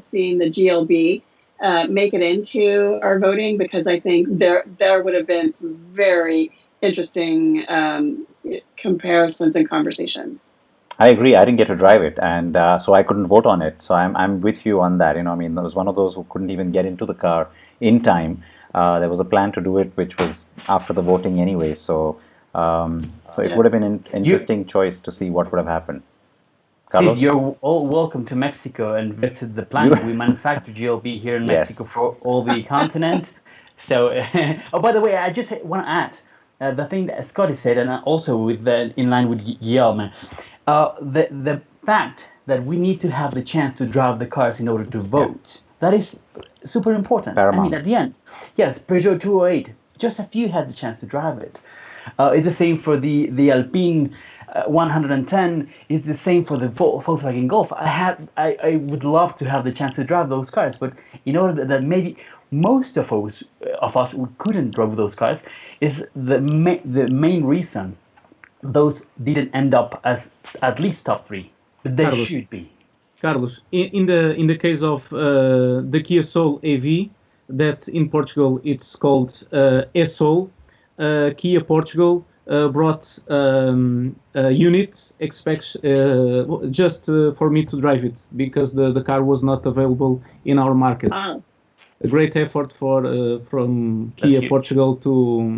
seen the GLB make it into our voting, because I think there would have been some very interesting comparisons and conversations. I agree. I didn't get to drive it, and so I couldn't vote on it. So I'm with you on that. You know, I mean, I was one of those who couldn't even get into the car in time. There was a plan to do it, which was after the voting anyway. So it would have been an interesting choice to see what would have happened. Sid, you're all welcome to Mexico and visit the plant. We manufacture GLB here in Mexico for all the continent. So, oh, by the way, I just want to add the thing that Scotty said, and also with in line with Guilherme, the fact that we need to have the chance to drive the cars in order to vote. That is super important. Paramount. I mean, at the end, yes, Peugeot 208, just a few had the chance to drive it. It's the same for the Alpine 110. It's the same for the Volkswagen Golf. I would love to have the chance to drive those cars, but in order that maybe most of us who couldn't drive those cars, is the main reason those didn't end up as at least top 3, but they should be. Carlos, in the case of the Kia Soul AV, that in Portugal it's called e-Soul, Kia Portugal brought a unit just for me to drive it, because the car was not available in our market. A great effort from Kia Portugal for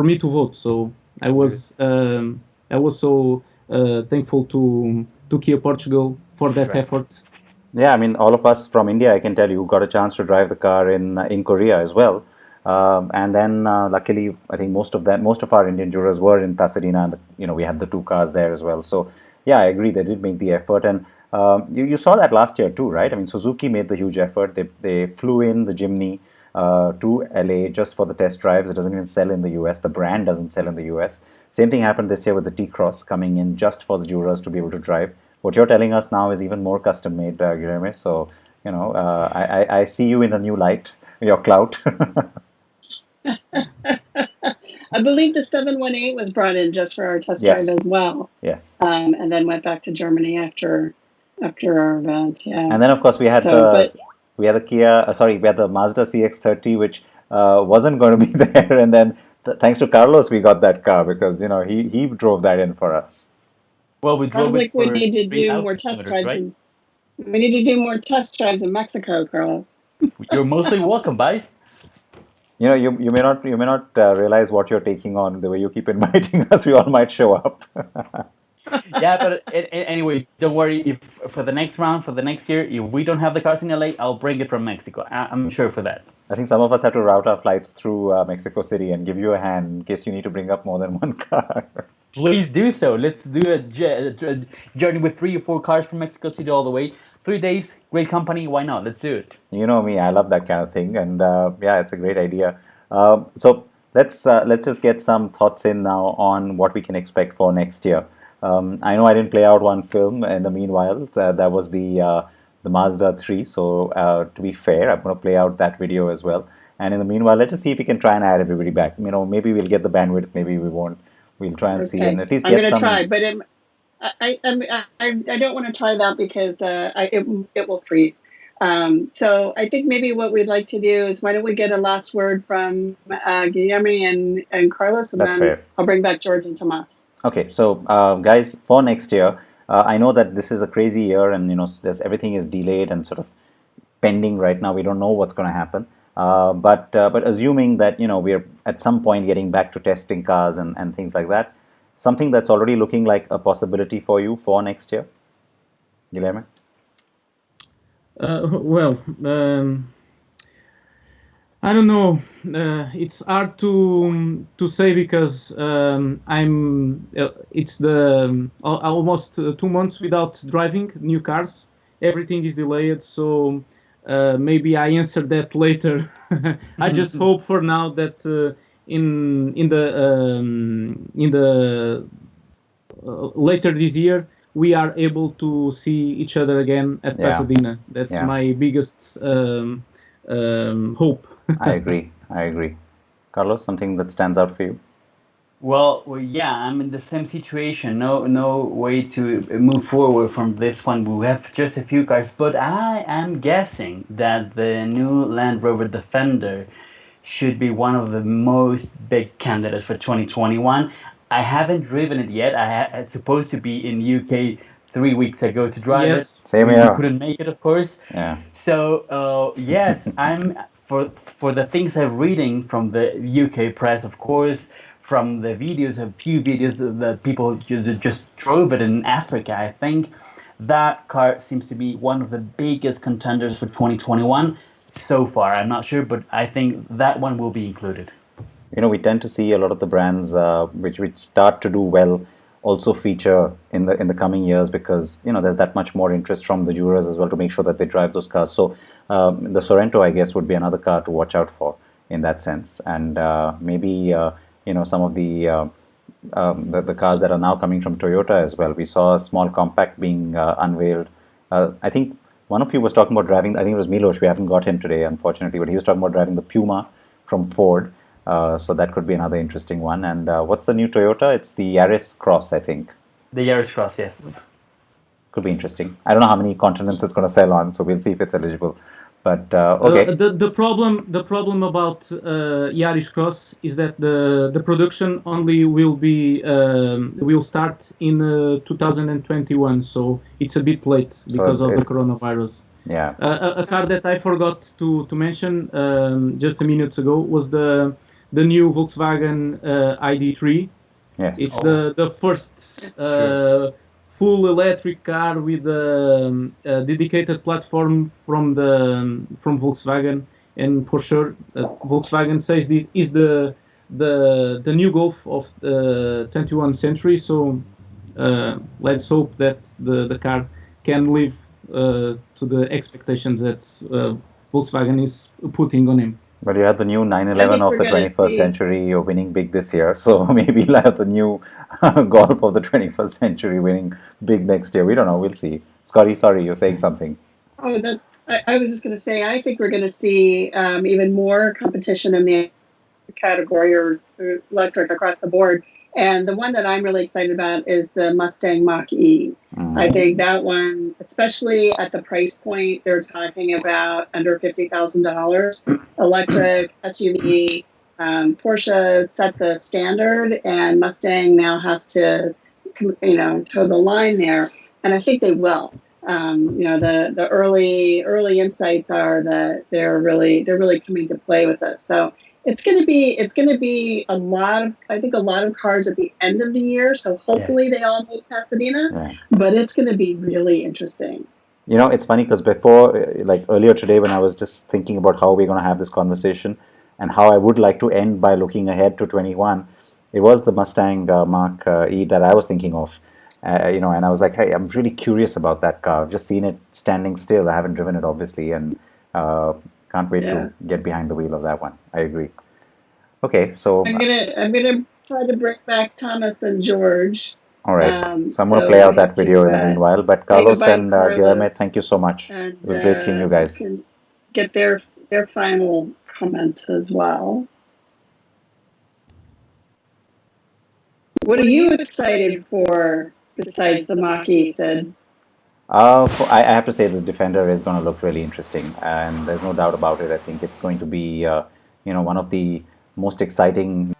me to vote. So I was so thankful to Kia Portugal for that effort. Yeah, I mean, all of us from India, I can tell you, got a chance to drive the car in Korea as well. And then luckily, I think most of our Indian jurors were in Pasadena, and you know, we had the 2 cars there as well. So yeah, I agree, they did make the effort, and you saw that last year too, right? I mean, Suzuki made the huge effort. They flew in the Jimny to LA just for the test drives. It doesn't even sell in the US. The brand doesn't sell in the US. Same thing happened this year with the T-Cross coming in just for the jurors to be able to drive. What you're telling us now is even more custom made, Guilherme. So you know, I see you in a new light. Your clout. I believe the 718 was brought in just for our test drive as well. Yes. And then went back to Germany after our event. Yeah. And then of course we had the Mazda CX-30, which wasn't going to be there, and then thanks to Carlos we got that car, because you know he drove that in for us. Well, we drove it we need to do more test drives. Right? We need to do more test drives in Mexico, Carlos. You're mostly welcome, guys. You know, you may not realize what you're taking on. The way you keep inviting us, we all might show up. Yeah, but anyway, don't worry. If for the next round, for the next year, if we don't have the cars in LA, I'll bring it from Mexico. I'm sure for that. I think some of us have to route our flights through Mexico City and give you a hand in case you need to bring up more than one car. Please do so. Let's do a journey with 3 or 4 cars from Mexico City all the way. 3 days, great company. Why not? Let's do it. You know me, I love that kind of thing, and yeah, it's a great idea. So let's just get some thoughts in now on what we can expect for next year. I know I didn't play out one film in the meanwhile. That was the Mazda 3. So to be fair, I'm going to play out that video as well. And in the meanwhile, let's just see if we can try and add everybody back. You know, maybe we'll get the bandwidth, maybe we won't. We'll try and see, and at least I'm get some. I'm going to try, but I don't want to try that because it will freeze. So I think maybe what we'd like to do is, why don't we get a last word from Guilherme and Carlos, and then fair. I'll bring back George and Tomas. Okay, so guys, for next year, I know that this is a crazy year, and you know, everything is delayed and sort of pending right now. We don't know what's going to happen. But assuming that we're at some point getting back to testing cars and things like that, something that's already looking like a possibility for you for next year, Guilherme? Well, I don't know. It's hard to say because I'm. It's the almost 2 months without driving new cars. Everything is delayed, so maybe I answer that later. I just hope for now that in the later this year we are able to see each other again at Yeah. Pasadena. That's Yeah. my biggest hope. I agree. Carlos, something that stands out for you? Well, yeah, I'm in the same situation. No way to move forward from this one. We have just a few cars, but I am guessing that the new Land Rover Defender should be one of the most big candidates for 2021. I haven't driven it yet. I supposed to be in UK 3 weeks ago to drive it. Yes. Same We here. couldn't make it, of course. Yeah. So yes, I'm for the things I'm reading from the UK press, of course, from the videos, a few videos that people just drove it in Africa. I think that car seems to be one of the biggest contenders for 2021 so far. I'm not sure, but I think that one will be included. We tend to see a lot of the brands which start to do well also feature in the coming years because there's that much more interest from the jurors as well to make sure that they drive those cars. So the Sorento, I guess, would be another car to watch out for in that sense, and maybe some of the cars that are now coming from Toyota as well. We saw a small compact being unveiled. I think one of you was talking about driving. I think it was Milos. We haven't got him today, unfortunately, but he was talking about driving the Puma from Ford. So that could be another interesting one. And what's the new Toyota? It's the Yaris Cross, I think. The Yaris Cross, yes. Could be interesting. I don't know how many continents it's going to sell on, so we'll see if it's eligible. But okay. The problem about Yaris Cross is that the production only will start in 2021, so it's a bit late because of the coronavirus. Yeah. A car that I forgot to mention just a minute ago was the new Volkswagen ID3. Yes. It's the first full electric car with a dedicated platform from Volkswagen, and for sure Volkswagen says this is the new Golf of the 21st century. So let's hope that the car can live to the expectations that Volkswagen is putting on him. But you had the new 911 of the 21st century. You're winning big this year, so maybe you'll have the new Golf of the 21st century winning big next year. We don't know. We'll see. Scotty, sorry, you're saying something. Oh, I was just going to say, I think we're going to see even more competition in the category or electric across the board. And the one that I'm really excited about is the Mustang Mach-E. Mm-hmm. I think that one, especially at the price point, they're talking about under $50,000. Electric SUV. Porsche set the standard, and Mustang now has to, toe the line there. And I think they will. The early insights are that they're really coming to play with us. So it's going to be a lot of cars at the end of the year. So hopefully they all make Pasadena, but it's going to be really interesting. It's funny because before, like earlier today, when I was just thinking about how we're going to have this conversation and how I would like to end by looking ahead to 21, it was the Mustang Mach-E that I was thinking of. And I was like, hey, I'm really curious about that car. I've just seen it standing still. I haven't driven it, obviously, and can't wait to get behind the wheel of that one. I agree. Okay, so I'm gonna try to bring back Thomas and George. All right. So I'm going to play out that video in the meanwhile. But Carlos and Guilherme, thank you so much. It was great seeing you guys. Can get their final comments as well. What are you excited for besides the Mach-E, Sid? I have to say the Defender is going to look really interesting, and there's no doubt about it. I think it's going to be, one of the most exciting.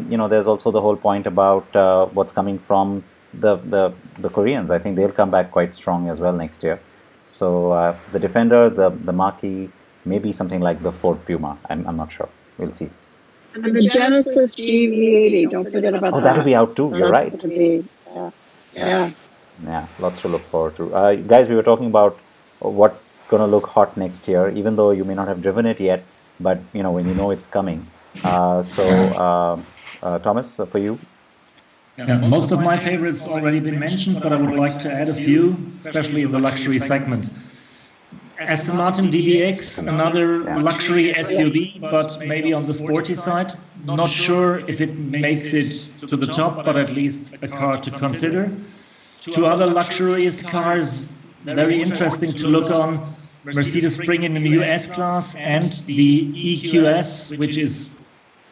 there's also the whole point about what's coming from the Koreans. I think they'll come back quite strong as well next year. So the Defender, the Mach-E, maybe something like the Ford Puma. I'm not sure. We'll see. And the Genesis GV80, don't forget about that. Oh, that'll be out too. You're right. Yeah. Yeah, lots to look forward to. Guys, we were talking about what's going to look hot next year, even though you may not have driven it yet, but when you know it's coming. Thomas, for you? Yeah, most of my favorites already been mentioned, but I would like to add a few, especially in the luxury segment. Aston Martin DBX, another luxury SUV, but maybe on the sporty side. Not sure if it makes it to the top, but at least a car to consider. Two other luxurious cars, very interesting to look on. Mercedes bringing the new S-Class and the EQS, which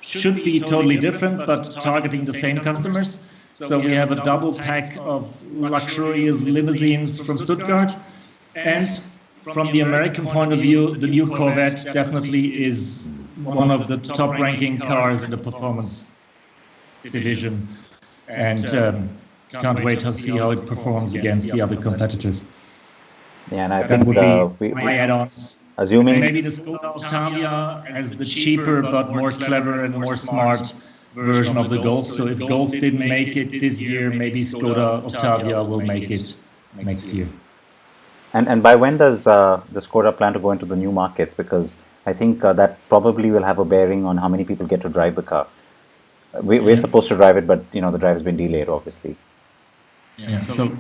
should be totally different, but targeting the same customers. So we have a double pack of luxurious limousines from Stuttgart. And from the American point of view, the new Corvette definitely is one of the top-ranking cars in the performance division. And can't wait to see how it performs against the other competitors. Yeah, and I That think would be my add-ons. assuming Maybe the Skoda Octavia as the cheaper but more clever and more smart version of the Golf. So if Golf didn't make it this year, maybe Skoda Octavia will make it next year. And by when does the Skoda plan to go into the new markets? Because I think that probably will have a bearing on how many people get to drive the car. We're supposed to drive it, but the drive has been delayed, obviously. Yeah. So,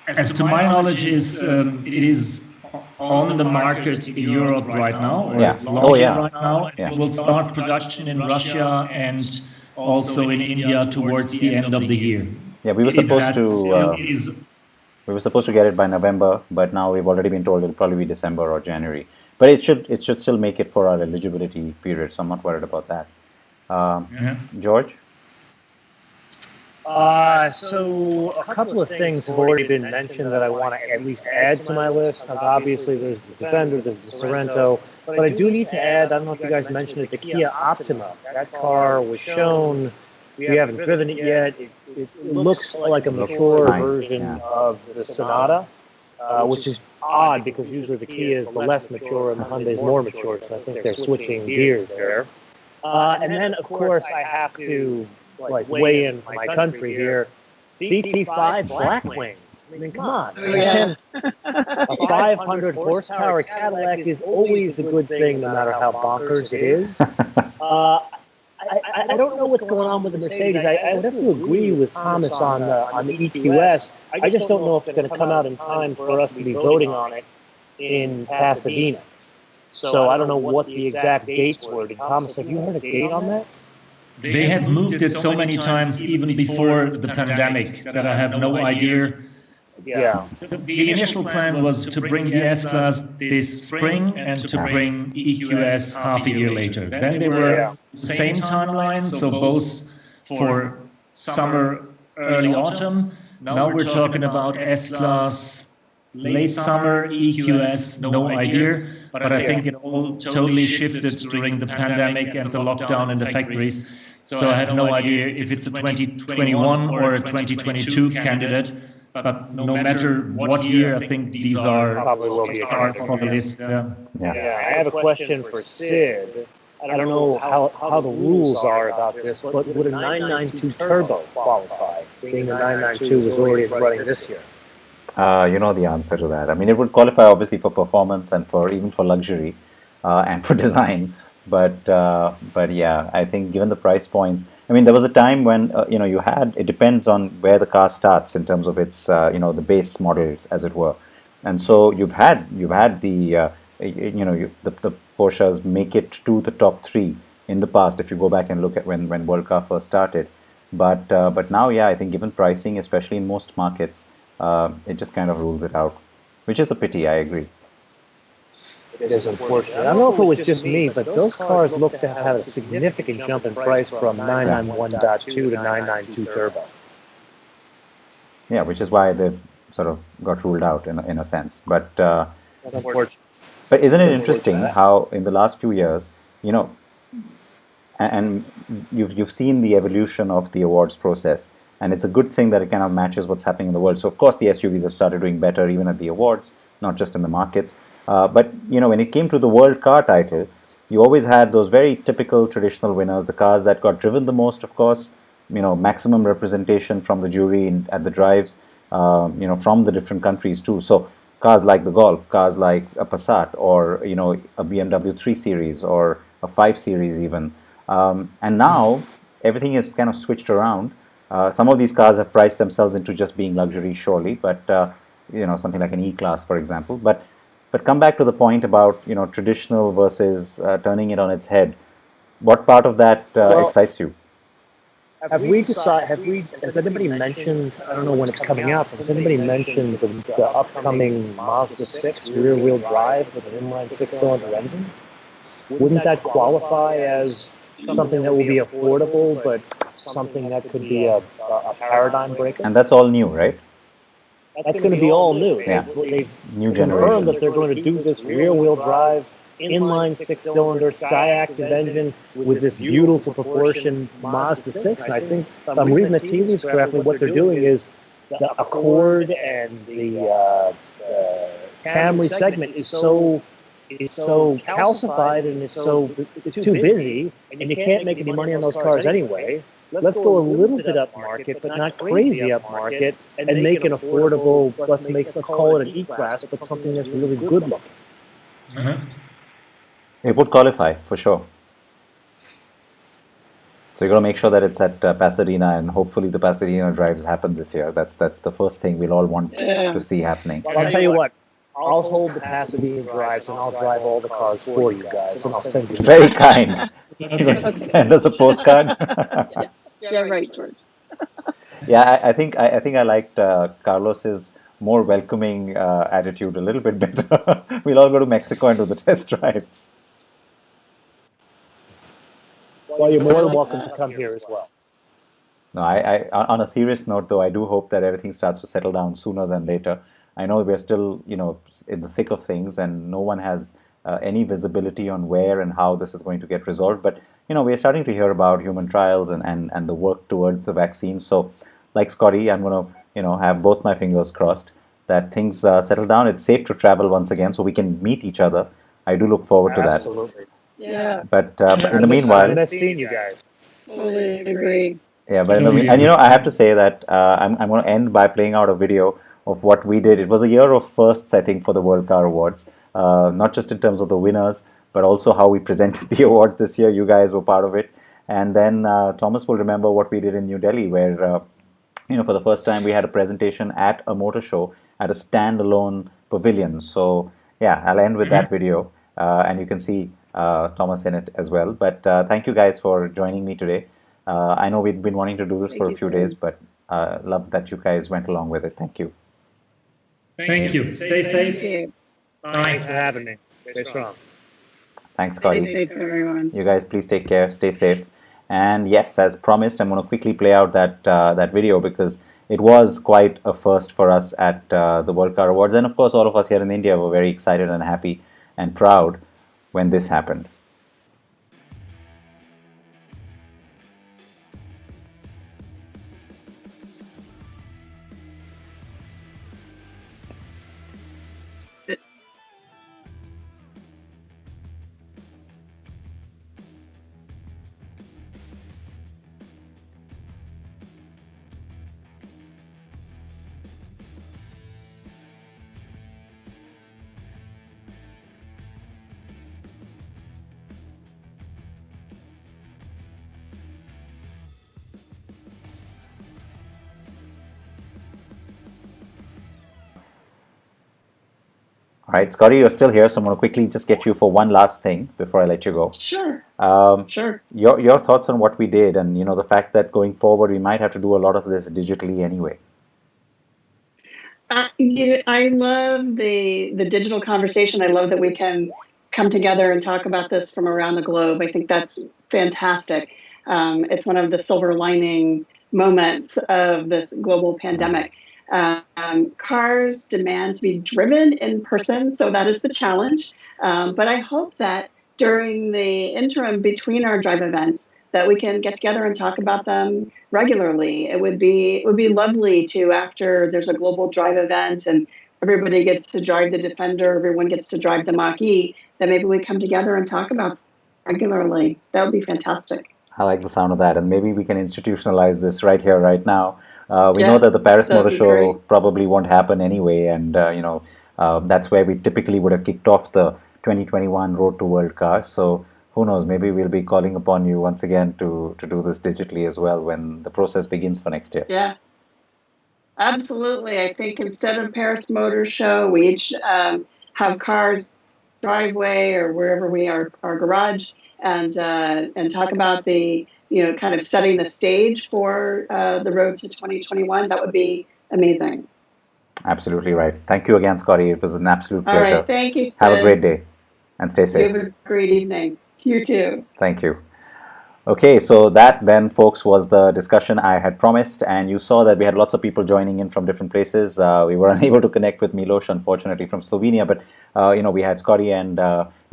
as to my knowledge, it is on the market in Europe right now, or it's launching right now. Yeah. It will start production in Russia and also in India towards the end of the year. Yeah, we were supposed to get it by November, but now we've already been told it'll probably be December or January. But it should still make it for our eligibility period, so I'm not worried about that. George? So a couple of things have already been mentioned that I want to at least add to my list. Obviously, there's the Defender, there's the Sorento, but I do need to add, I don't know if you guys mentioned it, the Kia Optima. That car was shown. We haven't driven it yet. It looks like a mature version of the Sonata, which is odd because usually the Kia is the less mature and the Hyundai is more mature, so I think they're switching gears there. And then, of course, I have to weigh in my country here. CT5 Blackwing. I mean, come on. A 500 horsepower Cadillac is always a good thing, no matter how bonkers it is. I don't know what's going on with the Mercedes. I would have to agree with Thomas on the EQS. I just don't know if it's going to come out in time for us to be voting on it in Pasadena. So I don't know what the exact dates were. Thomas, have you heard a date on that? They have moved it so many times, even before the pandemic, that I have no idea. Yeah. The initial plan was to bring the S-Class this spring and to bring EQS half a year later. Then they were the same timeline, so both for summer, early autumn. Now we're talking about S-Class late summer, EQS, no idea. But I think it all totally shifted during the pandemic and the lockdown in the factories. So I have no idea if it's a 2021 or a 2022 candidate. But no matter what year, I think these are cars for the list. Yeah, I have a question for Sid. I don't know how the rules are about this, but would a 992 turbo qualify, being the 992 was already running this year? You know the answer to that. I mean, it would qualify obviously for performance and even for luxury and for design. But yeah, I think given the price points, I mean, there was a time when you had, it depends on where the car starts in terms of its the base models, as it were. And so you've had the the Porsches make it to the top three in the past. If you go back and look at when World Car first started, but now, yeah, I think given pricing, especially in most markets, it just kind of rules it out, which is a pity. I agree. It is unfortunate. I don't know if it was just me, but those cars look to have a significant jump in price from 991.2 to 992 turbo. Yeah, which is why they sort of got ruled out in a sense. But isn't it interesting how in the last few years, and you've seen the evolution of the awards process, and it's a good thing that it kind of matches what's happening in the world. So of course the SUVs have started doing better even at the awards, not just in the markets. But when it came to the World Car title, you always had those very typical traditional winners, the cars that got driven the most, of course. Maximum representation from the jury at the drives, from the different countries too. So cars like the Golf, cars like a Passat, or a BMW 3 Series or a 5 Series even. And now everything is kind of switched around. Some of these cars have priced themselves into just being luxury, surely, but something like an E-Class, for example. But come back to the point about traditional versus turning it on its head. What part of that excites you? Has anybody mentioned, I don't know when it's coming out, but has anybody mentioned the upcoming Mazda 6 rear-wheel drive with an inline six-cylinder engine? Wouldn't that qualify as something that will be affordable, but something that could be a paradigm breaker? And that's all new, right? That's going to be all new. Yeah. They've New confirmed generation. that they're going to do this rear-wheel drive, inline six-cylinder, sky-active engine with this beautiful proportion Mazda 6. And I think, if I'm reading the tea leaves correctly, what they're doing is the Accord and the Camry segment is so calcified and it's too busy, and you can't make any money on those cars anyway. Let's go a little bit up market, but not crazy up market, and make an affordable, let's call it an E-Class, but something that's really good looking. Uh-huh. It would qualify for sure. So you got to make sure that it's at Pasadena, and hopefully the Pasadena drives happen this year. That's the first thing we'll all want to see happening. Well, I'll tell you what. I'll hold the Pasadena drives, and I'll drive all the cars for you guys, and I'll send you. It's very kind. You're going to send us a postcard. Yeah, right, George. Yeah, I think I liked Carlos's more welcoming attitude a little bit better. We'll all go to Mexico and do the test drives. Well, you're more than welcome to come here as well. No, on a serious note, though, I do hope that everything starts to settle down sooner than later. I know we're still, in the thick of things, and no one has any visibility on where and how this is going to get resolved. But we're starting to hear about human trials and the work towards the vaccine. So, like Scotty, I'm going to have both my fingers crossed that things settle down. It's safe to travel once again, so we can meet each other. I do look forward to that. Absolutely. Yeah. But in the meanwhile, I've seen you guys. Totally agree. Yeah, but I have to say that I'm going to end by playing out a video of what we did. It was a year of firsts, I think, for the World Car Awards, not just in terms of the winners, but also how we presented the awards this year. You guys were part of it. And then Thomas will remember what we did in New Delhi, where, for the first time we had a presentation at a motor show at a standalone pavilion. So, yeah, I'll end with that video, and you can see Thomas in it as well. But thank you guys for joining me today. I know we've been wanting to do this for a few days, but love that you guys went along with it. Thank you. Thank you. Stay safe. Thank you. Thanks for having me. Stay strong. Thanks, Scotty. Stay safe, everyone. You guys, please take care. Stay safe. And yes, as promised, I'm going to quickly play out that video because it was quite a first for us at the World Car Awards. And of course, all of us here in India were very excited and happy and proud when this happened. All right, Scotty, you're still here, so I'm going to quickly just get you for one last thing before I let you go. Sure. Sure. Your thoughts on what we did, and the fact that going forward we might have to do a lot of this digitally anyway. I love the digital conversation. I love that we can come together and talk about this from around the globe. I think that's fantastic. It's one of the silver lining moments of this global pandemic. Cars demand to be driven in person, so that is the challenge. But I hope that during the interim between our drive events, that we can get together and talk about them regularly. It would be lovely to, after there's a global drive event and everybody gets to drive the Defender, everyone gets to drive the Mach-E, that maybe we come together and talk about them regularly. That would be fantastic. I like the sound of that, and maybe we can institutionalize this right here, right now. We Yeah, know that the Paris that'd Motor be Show great. probably won't happen anyway, and that's where we typically would have kicked off the 2021 Road to World Car. So who knows? Maybe we'll be calling upon you once again to do this digitally as well when the process begins for next year. Yeah, absolutely. I think instead of Paris Motor Show, we each have cars driveway or wherever we are, our garage, and talk about the, kind of setting the stage for the road to 2021. That would be amazing. Absolutely right. Thank you again, Scotty. It was an absolute All pleasure. right, thank you, Sid. Have a great day and stay You safe. have a great evening. You too. Thank you. Okay, so that then, folks, was the discussion I had promised, and you saw that we had lots of people joining in from different places. We were unable to connect with Milos, unfortunately, from Slovenia, but we had Scotty and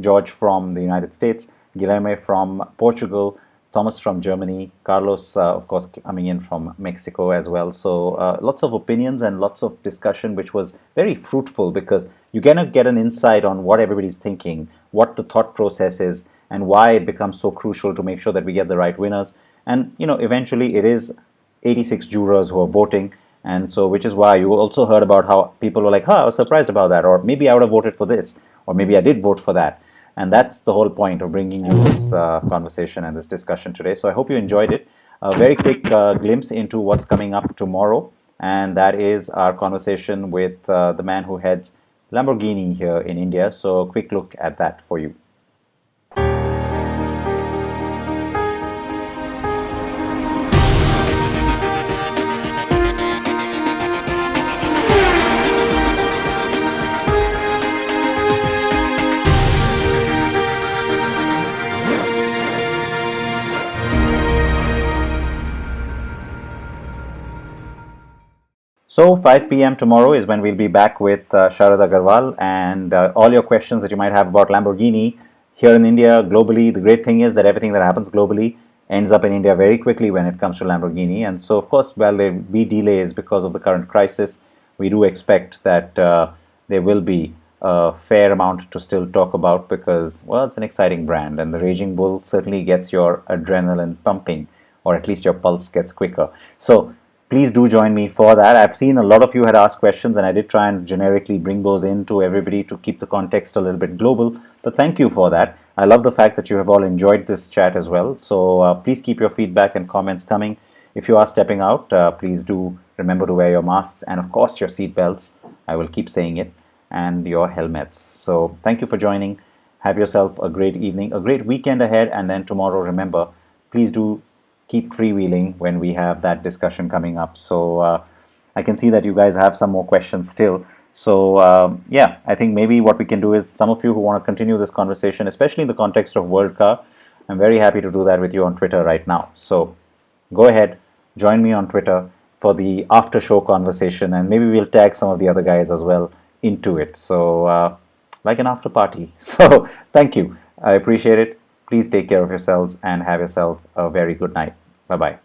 George from the United States, Guilherme from Portugal, Thomas from Germany, Carlos, of course, coming in from Mexico as well. So lots of opinions and lots of discussion, which was very fruitful because you kind of get an insight on what everybody's thinking, what the thought process is, and why it becomes so crucial to make sure that we get the right winners. And eventually it is 86 jurors who are voting, and so which is why you also heard about how people were like, I was surprised about that, or maybe I would have voted for this, or maybe I did vote for that. And that's the whole point of bringing you this conversation and this discussion today. So I hope you enjoyed it. A very quick glimpse into what's coming up tomorrow, and that is our conversation with the man who heads Lamborghini here in India. So a quick look at that for you. So 5 p.m. tomorrow is when we'll be back with Sharad Agarwal, and all your questions that you might have about Lamborghini here in India, globally. The great thing is that everything that happens globally ends up in India very quickly when it comes to Lamborghini. And so, of course, while there be delays because of the current crisis, we do expect that there will be a fair amount to still talk about because, well, it's an exciting brand, and the Raging Bull certainly gets your adrenaline pumping, or at least your pulse gets quicker. So please do join me for that. I've seen a lot of you had asked questions, and I did try and generically bring those in to everybody to keep the context a little bit global. But thank you for that. I love the fact that you have all enjoyed this chat as well. So please keep your feedback and comments coming. If you are stepping out, please do remember to wear your masks and, of course, your seat belts. I will keep saying it, and your helmets. So thank you for joining. Have yourself a great evening, a great weekend ahead, and then tomorrow, remember, please do keep freewheeling when we have that discussion coming up. So I can see that you guys have some more questions still. So yeah, I think maybe what we can do is some of you who want to continue this conversation, especially in the context of World Car, I'm very happy to do that with you on Twitter right now. So go ahead, join me on Twitter for the after show conversation, and maybe we'll tag some of the other guys as well into it. So like an after party. So thank you. I appreciate it. Please take care of yourselves and have yourself a very good night. Bye-bye.